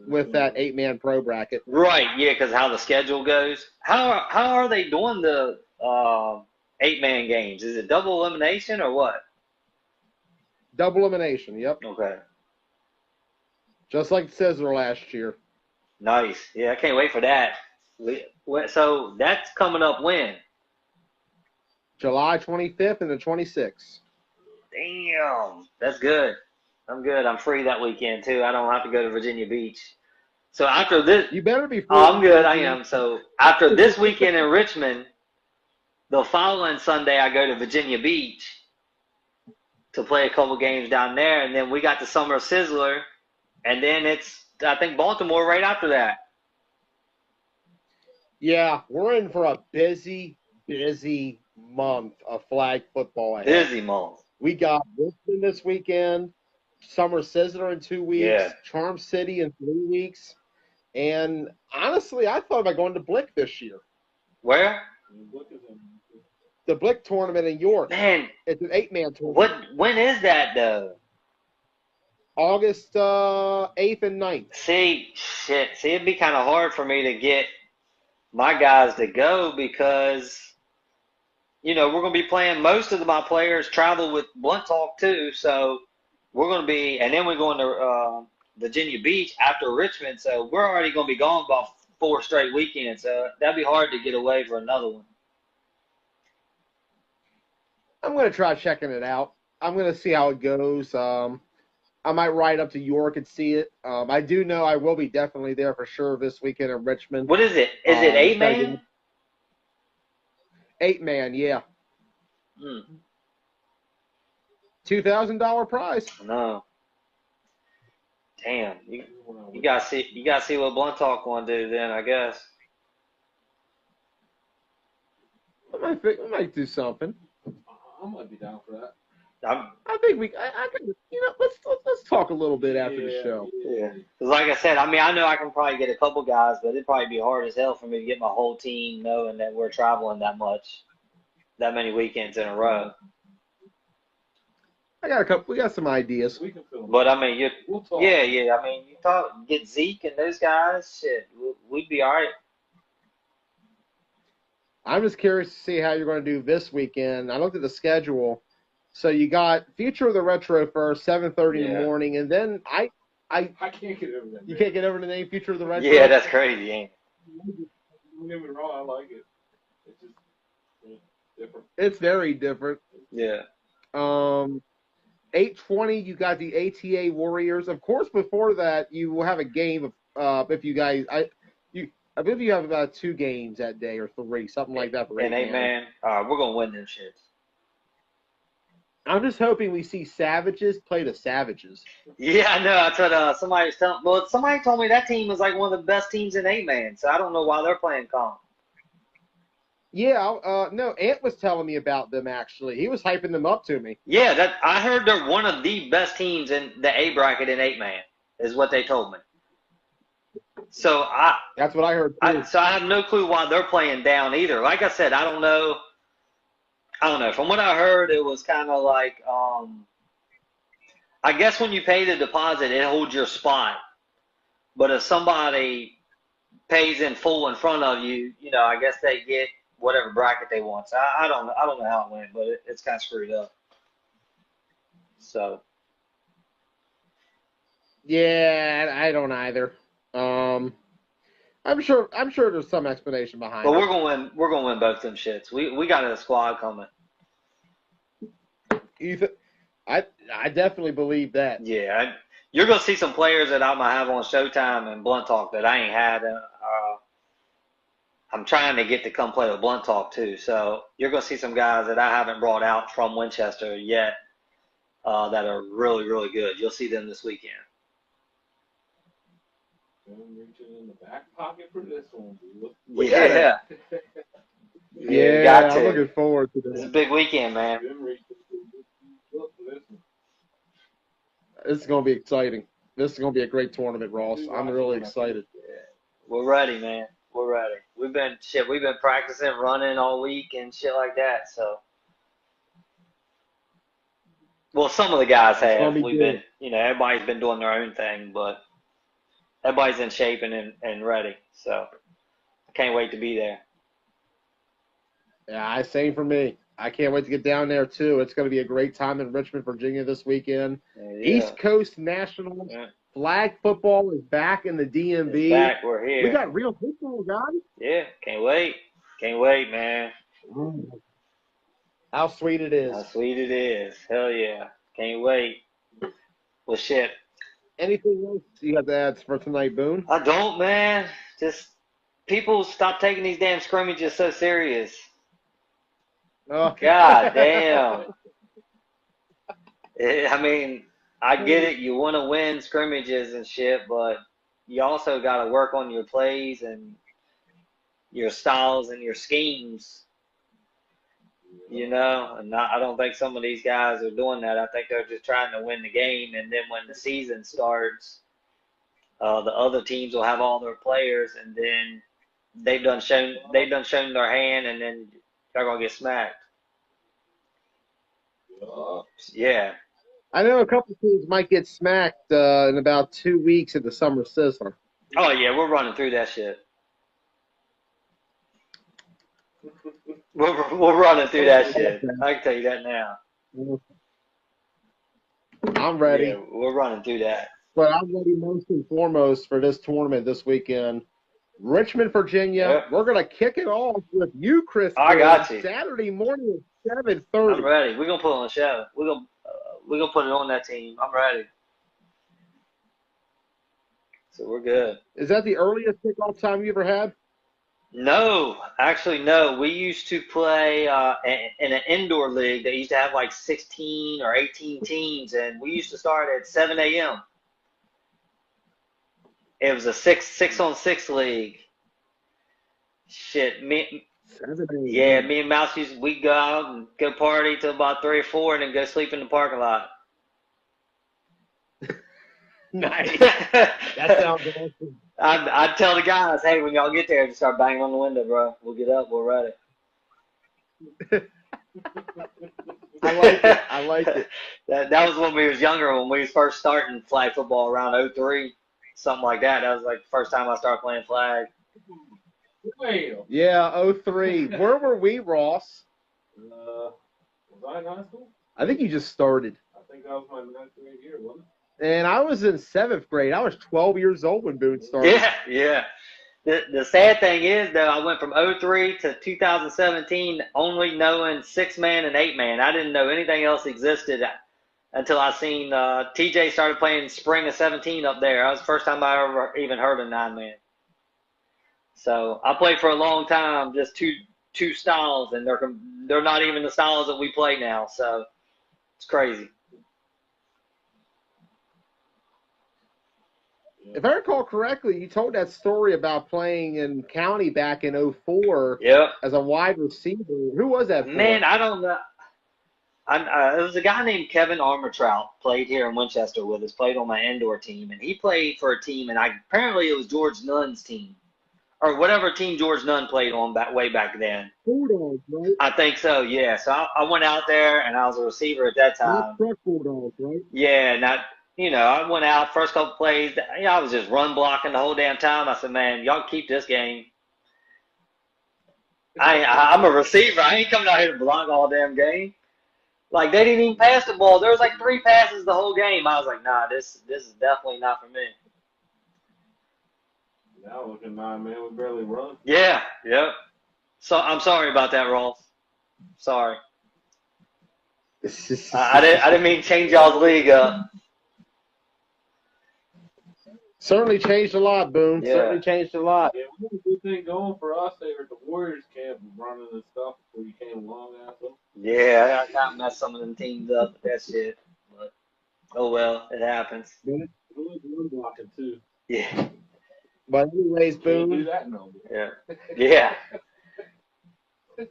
with that 8-man pro bracket. right, yeah, because how the schedule goes. How are they doing the 8-man games? Is it double elimination or what? Double elimination, yep. Okay, Just like Scissor last year. nice. Yeah, I can't wait for that. So that's coming up when? July 25th and the 26th. Damn, that's good. I'm good. I'm free that weekend too. I don't have to go to Virginia Beach. So after this, You better be free. oh, I'm good. I am. So after this weekend in Richmond, the following Sunday I go to Virginia Beach to play a couple games down there, and then we got the Summer Sizzler, and then it's I think Baltimore right after that. Yeah, we're in for a busy month of flag football ahead. Busy month. We got Richmond this weekend, Summer Sizzler in 2 weeks, Yeah. Charm City in 3 weeks, and honestly, I thought about going to Blick this year. Where? The Blick tournament in York. Man, It's an 8-man tournament. when is that though? August 8th and 9th. See, it'd be kind of hard for me to get my guys to go because, we're going to be playing, most of my players travel with Blunt Talk too, so we're going to be, and then we're going to Virginia Beach after Richmond, so we're already going to be gone about 4 straight weekends, so that'd be hard to get away for another one. I'm going to try checking it out. I'm going to see how it goes. I might ride up to York and see it. I do know I will be definitely there for sure this weekend in Richmond. What is it? Is it 8-man? 8-man, yeah. Hmm. $2,000 prize. No. Damn, you gotta see what Blunt Talk want to do then, I guess. I might do something. I might be down for that. I think I can. Let's talk a little bit after the show. Yeah. Because like I said, I mean, I know I can probably get a couple guys, but it'd probably be hard as hell for me to get my whole team knowing that we're traveling that many weekends in a row. I got a couple. We got some ideas. We can film. But I mean, We'll talk. yeah. I mean, get Zeke and those guys. Shit, we'd be all right. I'm just curious to see how you're going to do this weekend. I looked at the schedule. So you got Future of the Retro first, 7:30 in the morning, and then I can't get over that. You can't get over the name Future of the Retro? Yeah, that's crazy, ain't it? Don't get me wrong, I like it. It's just different. It's very different. Yeah. 8:20, you got the ATA Warriors. Of course, before that, you will have a game of if you guys I believe you have about 2 games that day or 3, something like that for 8-man. We're gonna win them shits. I'm just hoping we see Savages play the Savages. Yeah, I know. That's what somebody was telling. Well, somebody told me that team was like one of the best teams in 8-man. So I don't know why they're playing comp. Yeah, no, Ant was telling me about them actually. He was hyping them up to me. Yeah, I heard they're one of the best teams in the A bracket in 8-man. is what they told me. So That's what I heard too. so I have no clue why they're playing down either. Like I said, I don't know. From what I heard, it was kind of like, I guess when you pay the deposit, it holds your spot. But if somebody pays in full in front of you, I guess they get whatever bracket they want. So I don't know how it went, but it's kind of screwed up. So. Yeah, I don't either. I'm sure there's some explanation behind But it. we're gonna win both them shits. We got a squad coming. I definitely believe that. Yeah, you're gonna see some players that I might have on Showtime and Blunt Talk that I ain't had. I'm trying to get to come play with Blunt Talk too. So you're gonna see some guys that I haven't brought out from Winchester yet that are really, really good. You'll see them this weekend. I'm reaching in the back pocket for this one, dude. Yeah. Yeah, got to. I'm looking forward to It's a that. big weekend, man. Look for this one. This is going to be exciting. This is going to be a great tournament, Ross. I'm really excited. We're ready, man. We're ready. We've been practicing running all week and shit like that. So, well, some of the guys have. We've been, everybody's been doing their own thing, but everybody's in shape and ready. So, I can't wait to be there. Yeah, same for me. I can't wait to get down there too. It's going to be a great time in Richmond, Virginia this weekend. Yeah. East Coast National flag football is back in the DMV. It's back. We're here. We got real football, guys. Yeah, can't wait. Can't wait, man. How sweet it is. How sweet it is. Hell yeah. Can't wait. Well, shit. Anything else you have to add for tonight, Boone? I don't, man. Just people stop taking these damn scrimmages so serious. Oh. God damn. I mean, I get it. You want to win scrimmages and shit, but you also got to work on your plays and your styles and your schemes. And I don't think some of these guys are doing that. I think they're just trying to win the game, and then when the season starts, the other teams will have all their players, and then they've done shown their hand, and then they're gonna get smacked. Yeah. I know a couple teams might get smacked in about 2 weeks at the Summer Sizzler. Oh yeah, we're running through that shit. We're running through that shit. I can tell you that now. I'm ready. Yeah, we're running through that. But I'm ready most and foremost for this tournament this weekend. Richmond, Virginia. Yep. We're going to kick it off with you, Chris. I got you. Saturday morning at 7:30. I'm ready. We're going to put it on the show. We're gonna put it on that team. I'm ready. So we're good. Is that the earliest kickoff time you ever had? No, actually, no. We used to play in an indoor league that used to have like 16 or 18 teams, and we used to start at 7 a.m. It was a 6-on-6 league. Shit, me and Mouse we'd go out and go party till about 3 or 4, and then go sleep in the parking lot. Nice. That sounds awesome. I'd tell the guys, hey, when y'all get there, just start banging on the window, bro. We'll get up, we're ready. I like it. That was when we was younger, when we was first starting flag football around 03, something like that. That was like the first time I started playing flag. Yeah, 03. Where were we, Ross? Was I in high school? I think you just started. I think that was my 9th grade year, wasn't it? And I was in 7th grade. I was 12 years old when Boone started. Yeah. The sad thing is, though, I went from 03 to 2017 only knowing 6-man and 8-man. I didn't know anything else existed until I seen TJ started playing spring of 17 up there. That was the first time I ever even heard of 9-man. So I played for a long time, just two styles, and they're not even the styles that we play now. So it's crazy. If I recall correctly, you told that story about playing in county back in 04 Yep. as a wide receiver. Who was that for? Man, I don't know. It was a guy named Kevin Armourtrout played here in Winchester with us, played on my indoor team, and he played for a team, and apparently it was George Nunn's team, or whatever team George Nunn played on way back then. Bulldogs, right? I think so, yeah. So I went out there, and I was a receiver at that time. Truck Bulldogs, right? Yeah, and I went out first couple plays. I was just run blocking the whole damn time. I said, man, y'all keep this game. I'm a receiver. I ain't coming out here to block all damn game. Like, they didn't even pass the ball. There was like 3 passes the whole game. I was like, nah, this is definitely not for me. Now looking 9 man, we barely run. Yeah, yep. So I'm sorry about that, Rolf. Sorry. I didn't mean to change y'all's league up. Certainly changed a lot, Boone. Yeah. Certainly changed a lot. Yeah, we had a good thing going for us. They were at the Warriors camp running and stuff before you came along, asshole. Yeah, I kind of messed some of them teams up with that shit. But, oh well, it happens. It was run blocking too. Yeah. But anyways, Can't do Boone. that no more. Yeah. Yeah.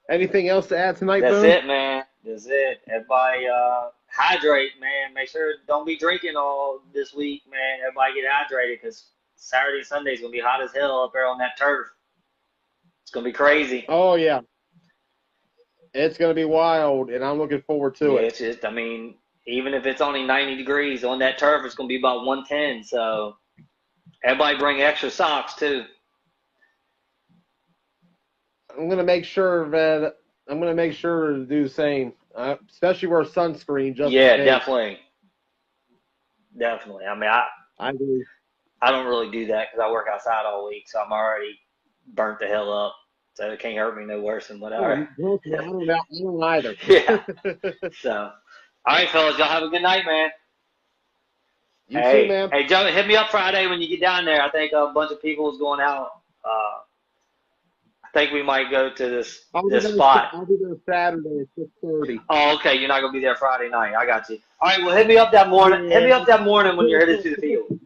Anything else to add tonight, That's Boone? it, man. That's it. Everybody hydrate, man. Make sure don't be drinking all this week, man. Everybody get hydrated because Saturday and Sunday is going to be hot as hell up there on that turf. It's going to be crazy. Oh, yeah. It's going to be wild, and I'm looking forward to Yeah, it. it's just, even if it's only 90 degrees on that turf, it's going to be about 110. So everybody bring extra socks, too. I'm going to make sure to do the same, especially wear sunscreen. Just Yeah, in case. definitely. Definitely. I agree. I don't really do that because I work outside all week, so I'm already burnt the hell up. So it can't hurt me no worse than whatever. I don't either. Yeah. So, all right, fellas, y'all have a good night, man. You too, man. Hey, Joe, hit me up Friday when you get down there. I think a bunch of people is going out. I think we might go to this spot. I'll be there Saturday at 6:30. Oh, okay. You're not gonna be there Friday night. I got you. All right. Well, hit me up that morning. Hit me up that morning when you're headed to the field.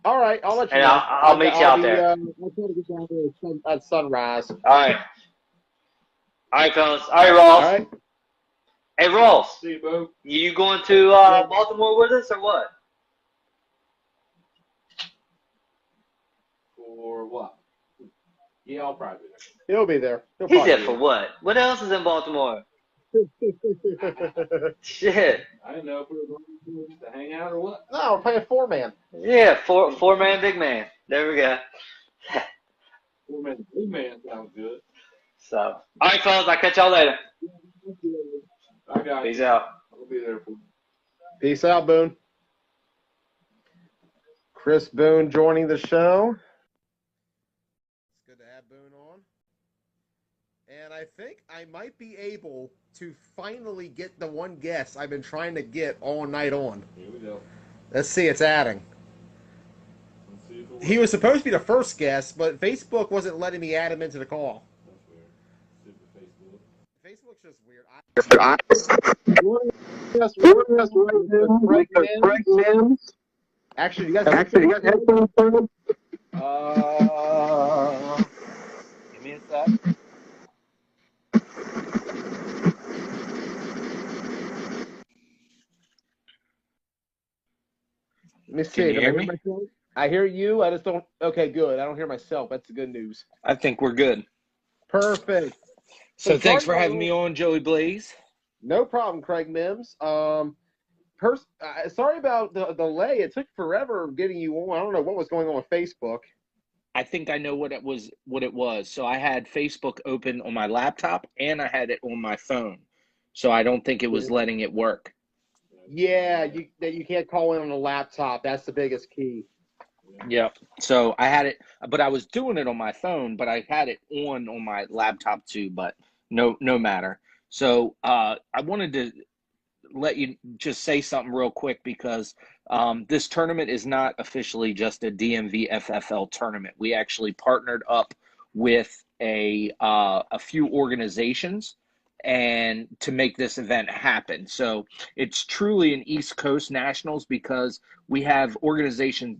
All right, I'll let you And know. I'll meet you out there. I'll try to get down there at sunrise. All right. All right, fellas. All right, Ross. All right. Hey, Ross. See you, bro. You going to Baltimore with us or what? For what? Yeah, I'll probably be there. He'll be there. He said for what? What else is in Baltimore? Shit. I didn't know if we were going to hang out or what. No, we're playing 4-man. Yeah, four man, big man. There we go. 4-man, 3-man sounds good. So, all right, fellas. I'll catch y'all later. I got Peace you. out. I'll be there for you. Peace out, Boone. Chris Boone joining the show. It's good to have Boone on. And I think I might be able to finally get the one guest I've been trying to get all night on. Here we go. Let's see, it's adding. Let's see if it works. He was supposed to be the first guest, but Facebook wasn't letting me add him into the call. That's weird. Stupid Facebook. Facebook's just weird. Actually, you guys have headphones on? Give me a sec. Let me see. Can you hear me? Myself? I hear you. I just don't. Okay, good. I don't hear myself. That's the good news. I think we're good. Perfect. So thanks sorry for having me on, Joey Blaze. No problem, Craig Mims. Sorry about the delay. It took forever getting you on. I don't know what was going on with Facebook. I think I know what it was. So I had Facebook open on my laptop and I had it on my phone. So I don't think it was letting it work. Yeah, you can't call in on a laptop. That's the biggest key. Yep. So I had it, but I was doing it on my phone, but I had it on my laptop too. But no matter. So I wanted to let you just say something real quick because this tournament is not officially just a DMV FFL tournament. We actually partnered up with a few organizations and to make this event happen. So it's truly an East Coast Nationals because we have organizations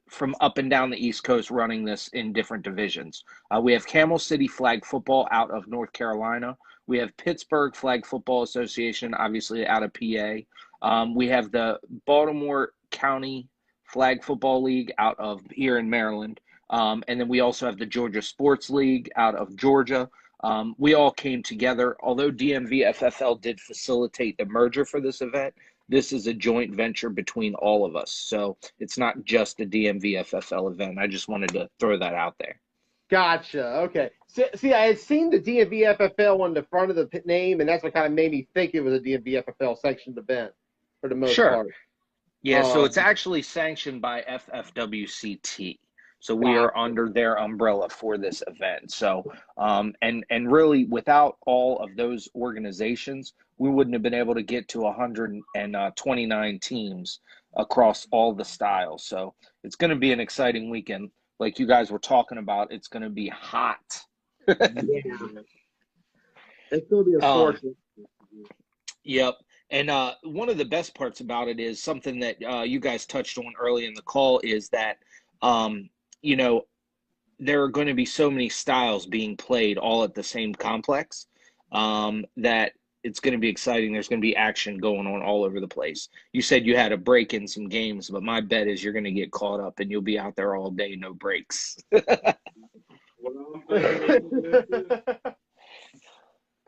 from up and down the East Coast running this in different divisions. We have Camel City Flag Football out of North Carolina. We have Pittsburgh Flag Football Association, obviously out of PA. We have the Baltimore County Flag Football League out of here in Maryland. And then we also have the Georgia Sports League out of Georgia. We all came together. Although DMV FFL did facilitate the merger for this event, this is a joint venture between all of us. So it's not just a DMV FFL event. I just wanted to throw that out there. Gotcha. Okay. See, I had seen the DMV FFL on the front of the name, and that's what kind of made me think it was a DMV FFL sanctioned event for the most part. Yeah, so it's actually sanctioned by FFWCT. So we are under their umbrella for this event. So, and really, without all of those organizations, we wouldn't have been able to get to 129 teams across all the styles. So it's going to be an exciting weekend. Like you guys were talking about, it's going to be hot. Yeah. It's going to be a source. Yep. And one of the best parts about it is something that you guys touched on early in the call is that, you know, there are going to be so many styles being played all at the same complex that it's going to be exciting. There's going to be action going on all over the place. You said you had a break in some games, but my bet is you're going to get caught up and you'll be out there all day, no breaks.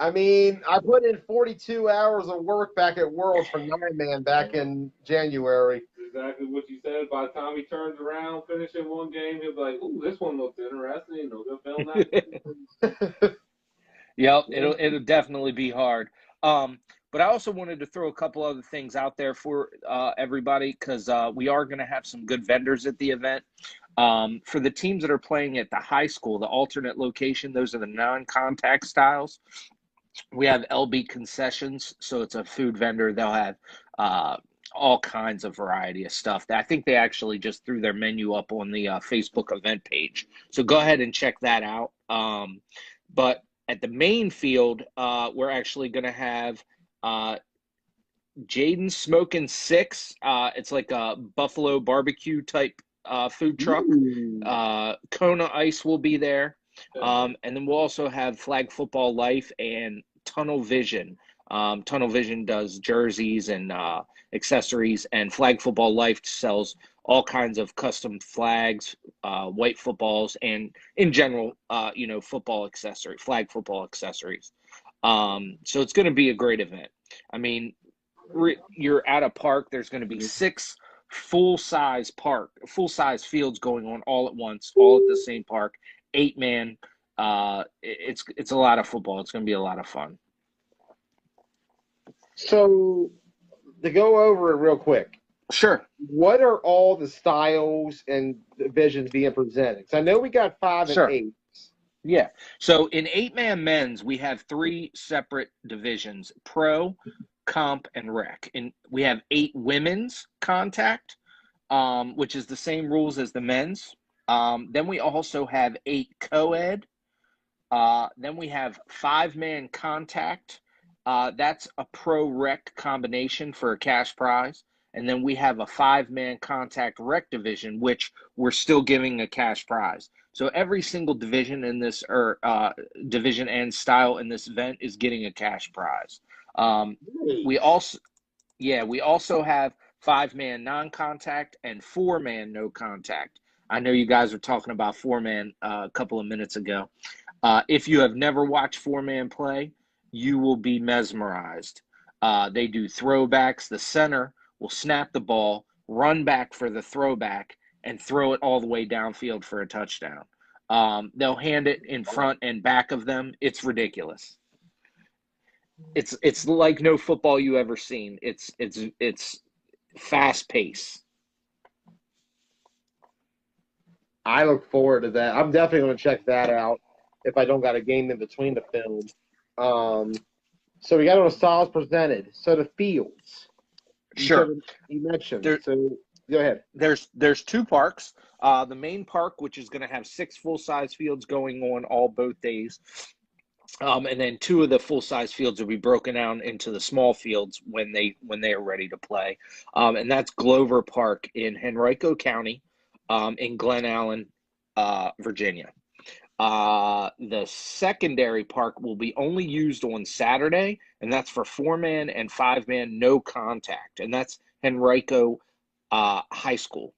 I mean, I put in 42 hours of work back at Worlds for 9-man back in January. Exactly what you said. By the time he turns around, finishing one game, he'll be like, "Ooh, this one looks interesting." You know, they'll film that. Yep, it'll definitely be hard. But I also wanted to throw a couple other things out there for everybody because we are going to have some good vendors at the event. For the teams that are playing at the high school, the alternate location, those are the non-contact styles. We have LB Concessions, so it's a food vendor. They'll have all kinds of variety of stuff. I think they actually just threw their menu up on the Facebook event page. So go ahead and check that out. But at the main field, we're actually going to have Jaden Smoking 6. It's like a buffalo barbecue type food truck. Kona Ice will be there. And then we'll also have Flag Football Life and Tunnel Vision. Tunnel Vision does jerseys and accessories, and Flag Football Life sells all kinds of custom flags, white footballs, and in general, football accessory, flag football accessories. So it's going to be a great event. I mean, you're at a park. There's going to be 6 full-size fields going on all at once, all at the same park. 8-man. It's a lot of football. It's going to be a lot of fun. So, to go over it real quick. Sure. What are all the styles and divisions being presented? Because I know we got 5 and 8. Yeah. So in 8-man men's, we have 3 separate divisions: pro, comp, and rec. And we have 8 women's contact, which is the same rules as the men's. Then we also have 8 co-ed. Then we have 5-man contact. That's a pro-rec combination for a cash prize. And then we have a 5-man contact rec division, which we're still giving a cash prize. So every single division in this, division and style in this event is getting a cash prize. We also have 5-man non-contact and 4-man no contact. I know you guys were talking about 4-man a couple of minutes ago. If you have never watched 4-man play, you will be mesmerized. They do throwbacks. The center will snap the ball, run back for the throwback, and throw it all the way downfield for a touchdown. They'll hand it in front and back of them. It's ridiculous. It's like no football you ever seen. It's fast pace. I look forward to that. I'm definitely going to check that out if I don't got a game in between the film. So we got all the styles presented. So the fields. Sure. You mentioned. So go ahead. There's 2 parks. The main park, which is going to have 6 full-size fields going on both days. And then 2 of the full-size fields will be broken down into the small fields when they are ready to play. And that's Glover Park in Henrico County. in Glen Allen, Virginia. The secondary park will be only used on Saturday, and that's for 4-man and 5-man no contact, and that's Henrico High School,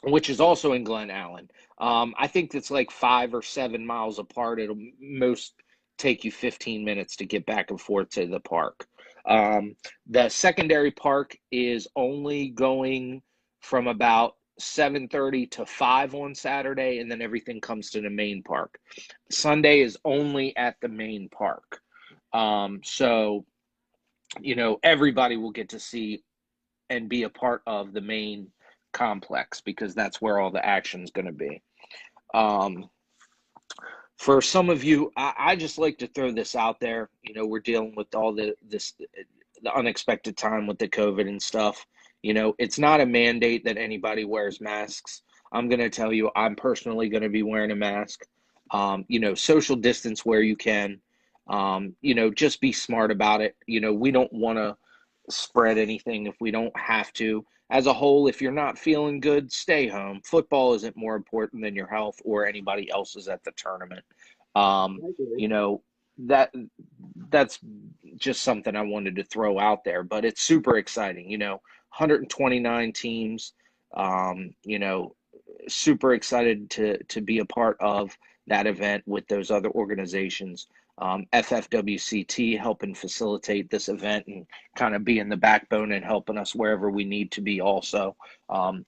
which is also in Glen Allen. I think it's like 5 or 7 miles apart. It'll most take you 15 minutes to get back and forth to the park. The secondary park is only going from about 7:30 to 5 on Saturday, and then everything comes to the main park. Sunday is only at the main park. So, everybody will get to see and be a part of the main complex because that's where all the action's going to be. For some of you, I just like to throw this out there. We're dealing with all the unexpected time with the COVID and stuff. It's not a mandate that anybody wears masks. I'm going to tell you, I'm personally going to be wearing a mask. Social distance where you can. Just be smart about it. We don't want to spread anything if we don't have to. As a whole, if you're not feeling good, stay home. Football isn't more important than your health or anybody else's at the tournament. That's just something I wanted to throw out there, but it's super exciting. 129 teams. Super excited to be a part of that event with those other organizations. FFWCT helping facilitate this event and kind of being the backbone and helping us wherever we need to be also.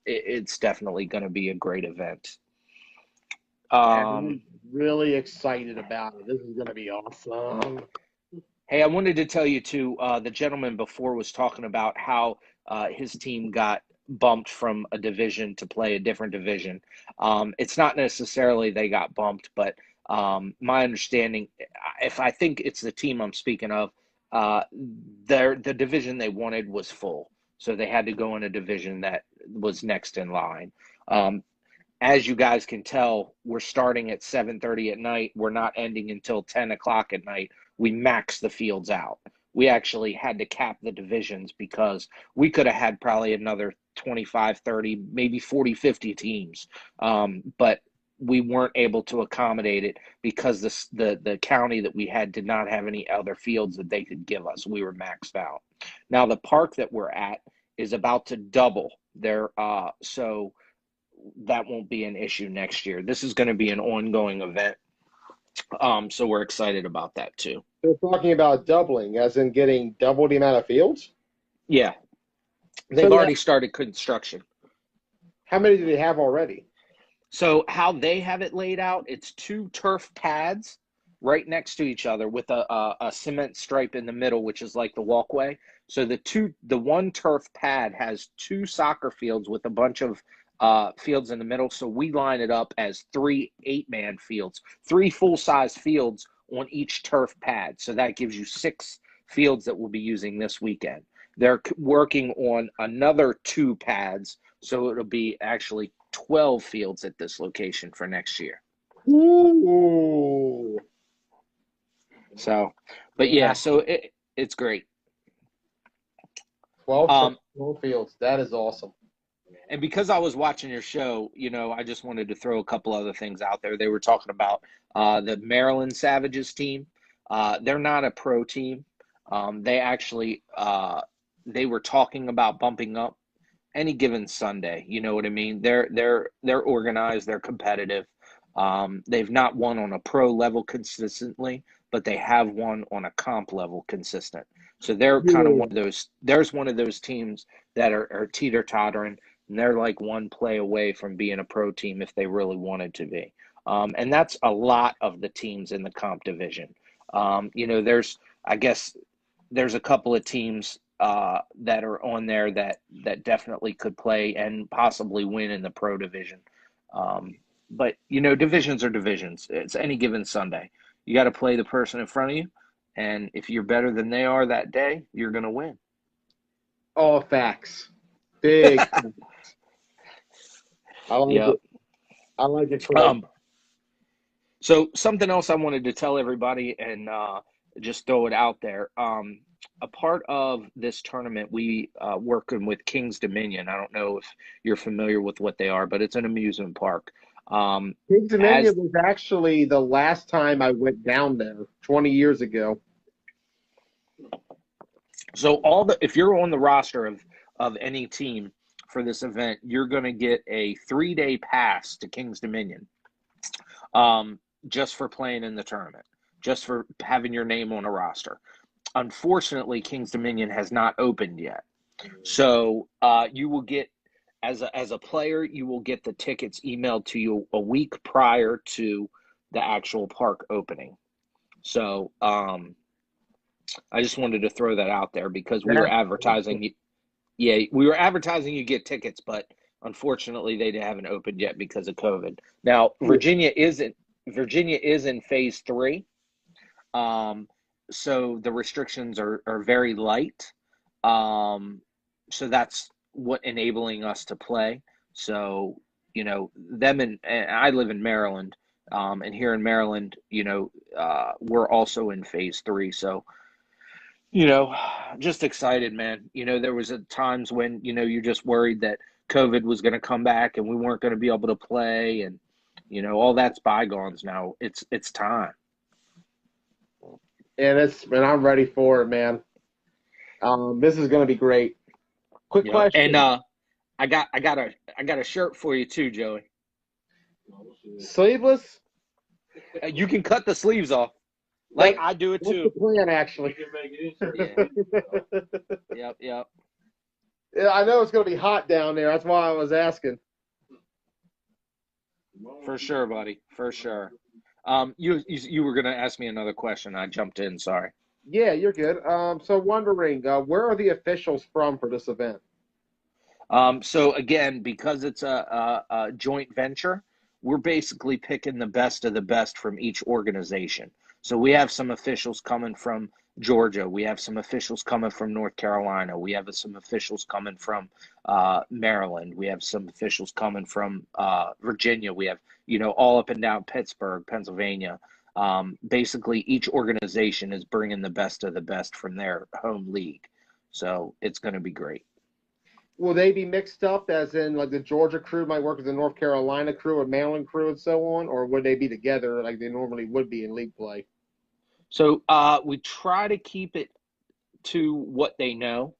It's definitely going to be a great event. I'm really excited about it. This is going to be awesome. Hey, I wanted to tell you too, the gentleman before was talking about how his team got bumped from a division to play a different division. It's not necessarily they got bumped, but my understanding, if I think it's the team I'm speaking of, the division they wanted was full. So they had to go in a division that was next in line. As you guys can tell, we're starting at 7:30 at night. We're not ending until 10 o'clock at night. We max the fields out. We actually had to cap the divisions because we could have had probably another 25, 30, maybe 40, 50 teams. But we weren't able to accommodate it because the county that we had did not have any other fields that they could give us. We were maxed out. Now, the park that we're at is about to double their, so that won't be an issue next year. This is going to be an ongoing event. So we're excited about that too. They're talking about doubling, as in getting double the amount of fields? Yeah. They've already started construction. How many do they have already? So how they have it laid out, it's 2 turf pads right next to each other with a cement stripe in the middle, which is like the walkway. So the one turf pad has 2 soccer fields with a bunch of fields in the middle. So we line it up as 3 8-man fields, 3 full-size fields on each turf pad. So that gives you 6 fields that we'll be using this weekend. They're working on another 2 pads, so it'll be actually 12 fields at this location for next year. Ooh. So, but yeah, so it's great. 12 fields. That is awesome. And because I was watching your show, I just wanted to throw a couple other things out there. They were talking about the Maryland Savages team. They're not a pro team. They actually they were talking about bumping up any given Sunday. You know what I mean? They're organized. They're competitive. They've not won on a pro level consistently, but they have won on a comp level consistent. So they're kind of one of those. There's one of those teams that are teeter-tottering, and they're like one play away from being a pro team if they really wanted to be. And that's a lot of the teams in the comp division. I guess there's a couple of teams that are on there that definitely could play and possibly win in the pro division. But divisions are divisions. It's any given Sunday. You got to play the person in front of you, and if you're better than they are that day, you're going to win. All facts. Big. I like it. I like it. So something else I wanted to tell everybody, and just throw it out there. A part of this tournament, we working with King's Dominion. I don't know if you're familiar with what they are, but it's an amusement park. Kings As Dominion was actually the last time I went down there 20 years ago. So if you're on the roster of any team for this event, you're going to get a 3-day pass to King's Dominion, just for playing in the tournament, just for having your name on a roster. Unfortunately, King's Dominion has not opened yet, so you will get as a player, you will get the tickets emailed to you a week prior to the actual park opening. So I just wanted to throw that out there because we were That's advertising. Yeah, we were advertising you get tickets, but unfortunately they haven't opened yet because of COVID. Now, cool. Virginia is in phase 3. So the restrictions are very light. So that's what enabling us to play. So, them and I live in Maryland, and here in Maryland, we're also in phase 3. So, just excited, man. There was times when, you're just worried that COVID was going to come back and we weren't going to be able to play, and all that's bygones now. It's time. And I'm ready for it, man. This is going to be great. Quick And question. I got a shirt for you too, Joey. Sleeveless? You can cut the sleeves off, like I do it What's too. the plan, actually? You can make it in. Yep. Yeah, I know it's going to be hot down there. That's why I was asking. For sure, buddy. For sure. You were gonna ask me another question. I jumped in. Sorry. Yeah, you're good. So wondering, where are the officials from for this event? So again, because it's a joint venture, we're basically picking the best of the best from each organization. So we have some officials coming from Georgia. We have some officials coming from North Carolina. We have some officials coming from Maryland. We have some officials coming from Virginia. We have, all up and down Pittsburgh, Pennsylvania. Basically, each organization is bringing the best of the best from their home league. So it's going to be great. Will they be mixed up, as in like the Georgia crew might work with the North Carolina crew or Maryland crew and so on, or would they be together like they normally would be in league play? So we try to keep it to what they know.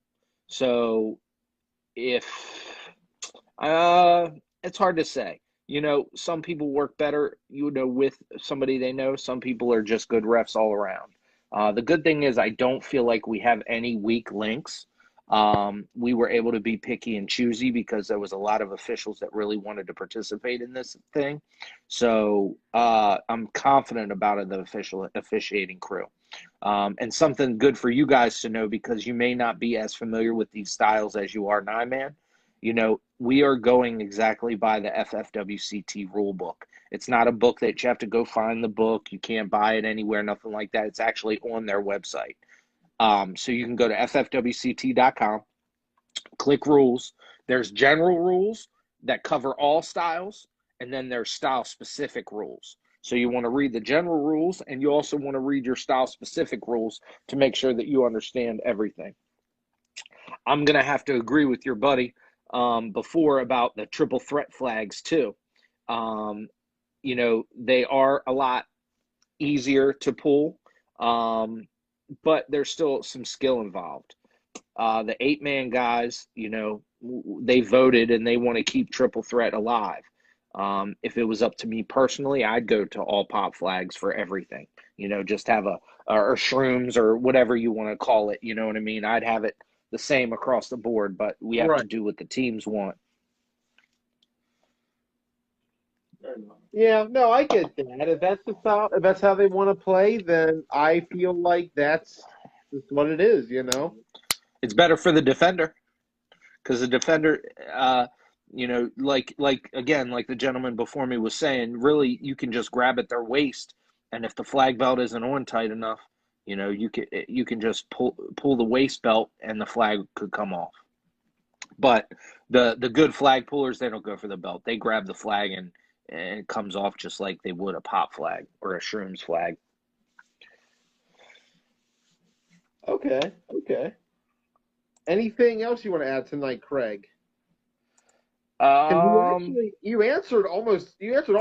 So if it's hard to say. Some people work better, with somebody they know. Some people are just good refs all around. The good thing is I don't feel like we have any weak links. We were able to be picky and choosy because there was a lot of officials that really wanted to participate in this thing. So I'm confident about the officiating crew. And something good for you guys to know, because you may not be as familiar with these styles as you are Nine Man. We are going exactly by the FFWCT rule book. It's not a book that you have to go find the book. You can't buy it anywhere, nothing like that. It's actually on their website. So you can go to ffwct.com, click rules. There's general rules that cover all styles, and then there's style-specific rules. So you want to read the general rules, and you also want to read your style-specific rules to make sure that you understand everything. I'm going to have to agree with your buddy before about the triple threat flags too. They are a lot easier to pull, but there's still some skill involved. The 8-man guys, they voted and they want to keep triple threat alive. If it was up to me personally, I'd go to all pop flags for everything. Just have or shrooms or whatever you want to call it. You know what I mean? I'd have it the same across the board, but we have to do what the teams want. Yeah, no, I get that. If that's how they want to play, then I feel like that's what it is. It's better for the defender, because the defender, like the gentleman before me was saying, really you can just grab at their waist, and if the flag belt isn't on tight enough, you can just pull the waist belt and the flag could come off. But the good flag pullers, they don't go for the belt. They grab the flag and it comes off just like they would a pop flag or a shrooms flag. Okay. Okay. Anything else you want to add tonight, Craig? 'Cause Um, you answered all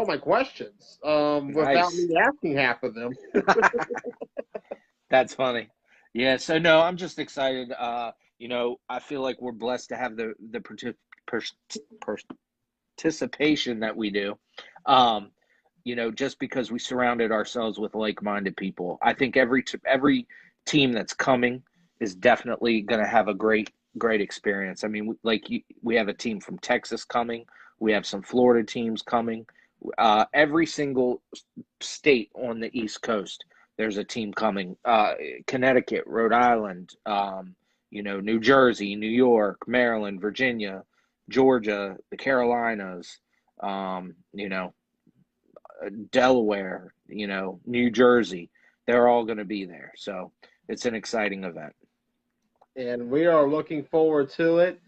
my questions without nice. me asking half of them. That's funny. Yeah, so no, I'm just excited. I feel like we're blessed to have the participation that we do. Um, just because we surrounded ourselves with like-minded people. I think every team that's coming is definitely going to have a great experience. I mean, we have a team from Texas coming. We have some Florida teams coming. Every single state on the East Coast, there's a team coming. Connecticut, Rhode Island, New Jersey, New York, Maryland, Virginia, Georgia, the Carolinas, um, you know, Delaware, New Jersey. They're all going to be there. So it's an exciting event. And we are looking forward to it.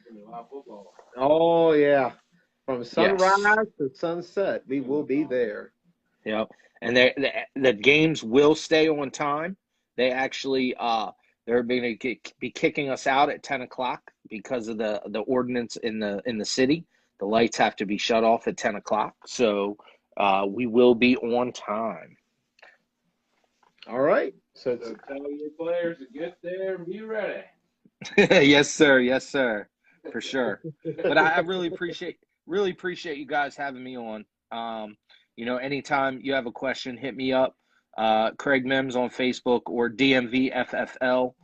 Oh yeah. From Yes. sunrise to sunset, we will be there. Yep. And the games will stay on time. They actually they're going to be kicking us out at 10 o'clock because of the ordinance in the city. The lights have to be shut off at 10 o'clock. So we will be on time. All right. So tell your players to get there and be ready. Yes, sir. Yes, sir. For sure. But I really appreciate you guys having me on. Anytime you have a question, hit me up. Craig Mims on Facebook or DMVFFL.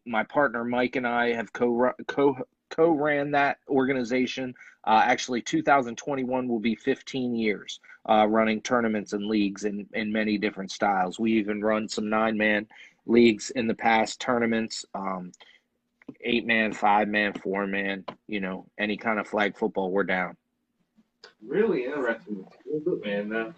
My partner Mike and I have co-ran that organization. Actually, 2021 will be 15 years running tournaments and leagues in many different styles. We even run some 9-man leagues in the past, tournaments. 8-man, 5-man, 4-man, any kind of flag football, we're down. Really interesting. Good man. Now.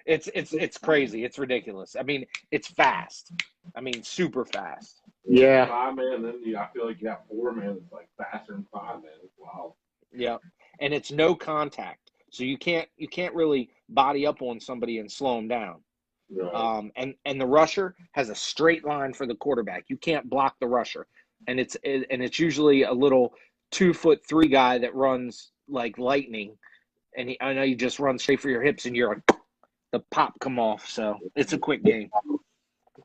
It's crazy. It's ridiculous. I mean, it's fast. I mean, super fast. Yeah. 5-man, then I feel like you got 4-man. It's like faster than 5-man. Wow. Yeah, and it's no contact, so you can't really body up on somebody and slow them down. Right. And the rusher has a straight line for the quarterback. You can't block the rusher, and it's usually a little 2'3" guy that runs like lightning, and I know you just run straight for your hips, and you're like the pop come off. So it's a quick game.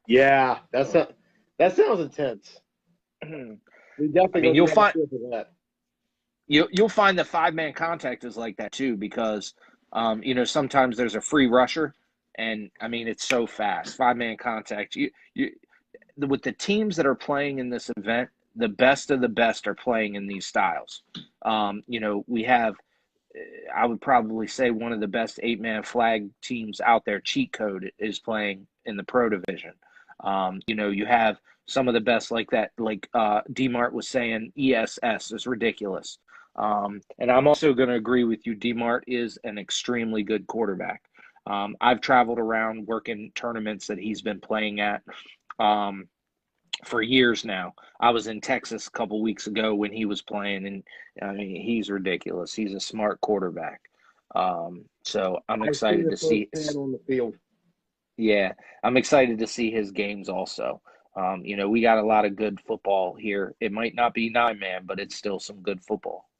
Yeah. That sounds intense. We definitely I mean, gonna be on the field for that. you'll find that 5-man contact is like that too because sometimes there's a free rusher, and I mean it's so fast. 5-man contact. You with the teams that are playing in this event, the best of the best are playing in these styles. We have, I would probably say, one of the best 8-man flag teams out there. Cheat Code is playing in the pro division. You have some of the best like that, like D-Mart was saying, ESS is ridiculous. And I'm also going to agree with you. D-Mart is an extremely good quarterback. I've traveled around working tournaments that he's been playing at. For years now. I was in Texas a couple weeks ago when he was playing, and I mean he's ridiculous. He's a smart quarterback. So I'm I've seen excited it to see. firsthand on the field. Yeah, I'm excited to see his games also. We got a lot of good football here. It might not be 9-man, but it's still some good football.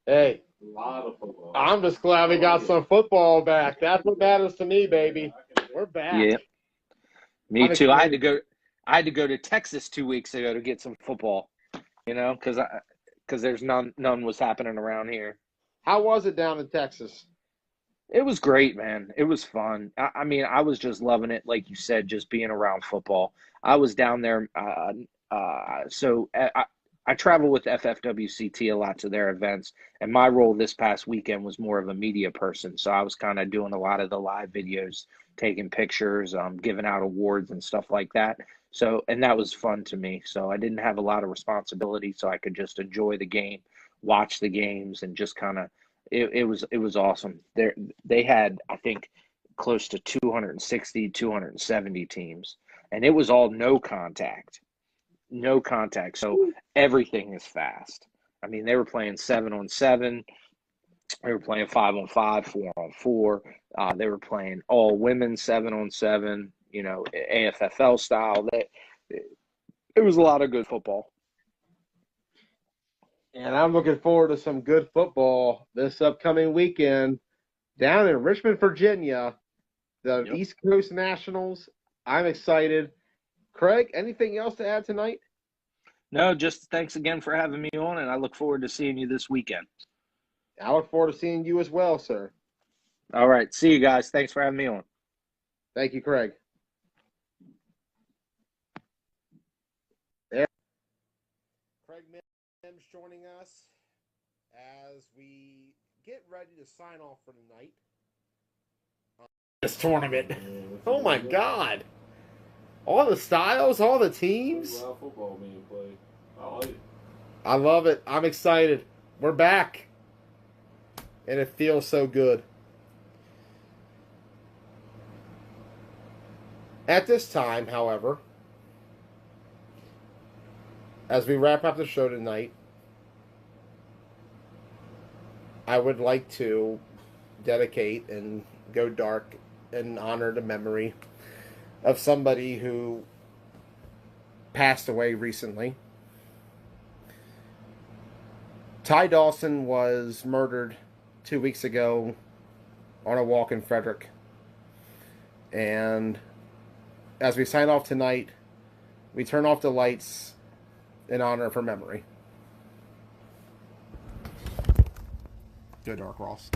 Hey, A lot of football. I'm just glad we got some football back. That's what matters to me, baby. We're back. Yeah, me I'm too. excited. I had to go to Texas 2 weeks ago to get some football. Because there's none was happening around here. How was it down in Texas? It was great, man. It was fun. I mean, I was just loving it, like you said, just being around football. I was down there. I travel with FFWCT a lot to their events, and my role this past weekend was more of a media person. So I was kind of doing a lot of the live videos, taking pictures, giving out awards and stuff like that. So, and that was fun to me. So I didn't have a lot of responsibility, so I could just enjoy the game, watch the games, and just kind of it was awesome. They had, I think, close to 260, 270 teams, and it was all no contact. No contact. So everything is fast. I mean, they were playing 7-on-7. They were playing 5-on-5, 4-on-4. They were playing all women 7-on-7. AFFL style. It was a lot of good football. And I'm looking forward to some good football this upcoming weekend down in Richmond, Virginia. The Yep. East Coast Nationals. I'm excited. Craig, anything else to add tonight? No, just thanks again for having me on, and I look forward to seeing you this weekend. I look forward to seeing you as well, sir. All right. See you guys. Thanks for having me on. Thank you, Craig. There. Craig Mims joining us as we get ready to sign off for the night. This tournament. Oh my God. All the styles, all the teams. A lot of football being played. I like it. I love it. I'm excited. We're back. And it feels so good. At this time, however, as we wrap up the show tonight, I would like to dedicate and go dark and honor the memory of somebody who passed away recently. Ty Dawson was murdered 2 weeks ago on a walk in Frederick. And as we sign off tonight, we turn off the lights in honor of her memory. Go dark, Ross.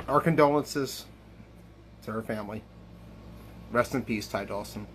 Our condolences to her family. Rest in peace, Ty Dawson.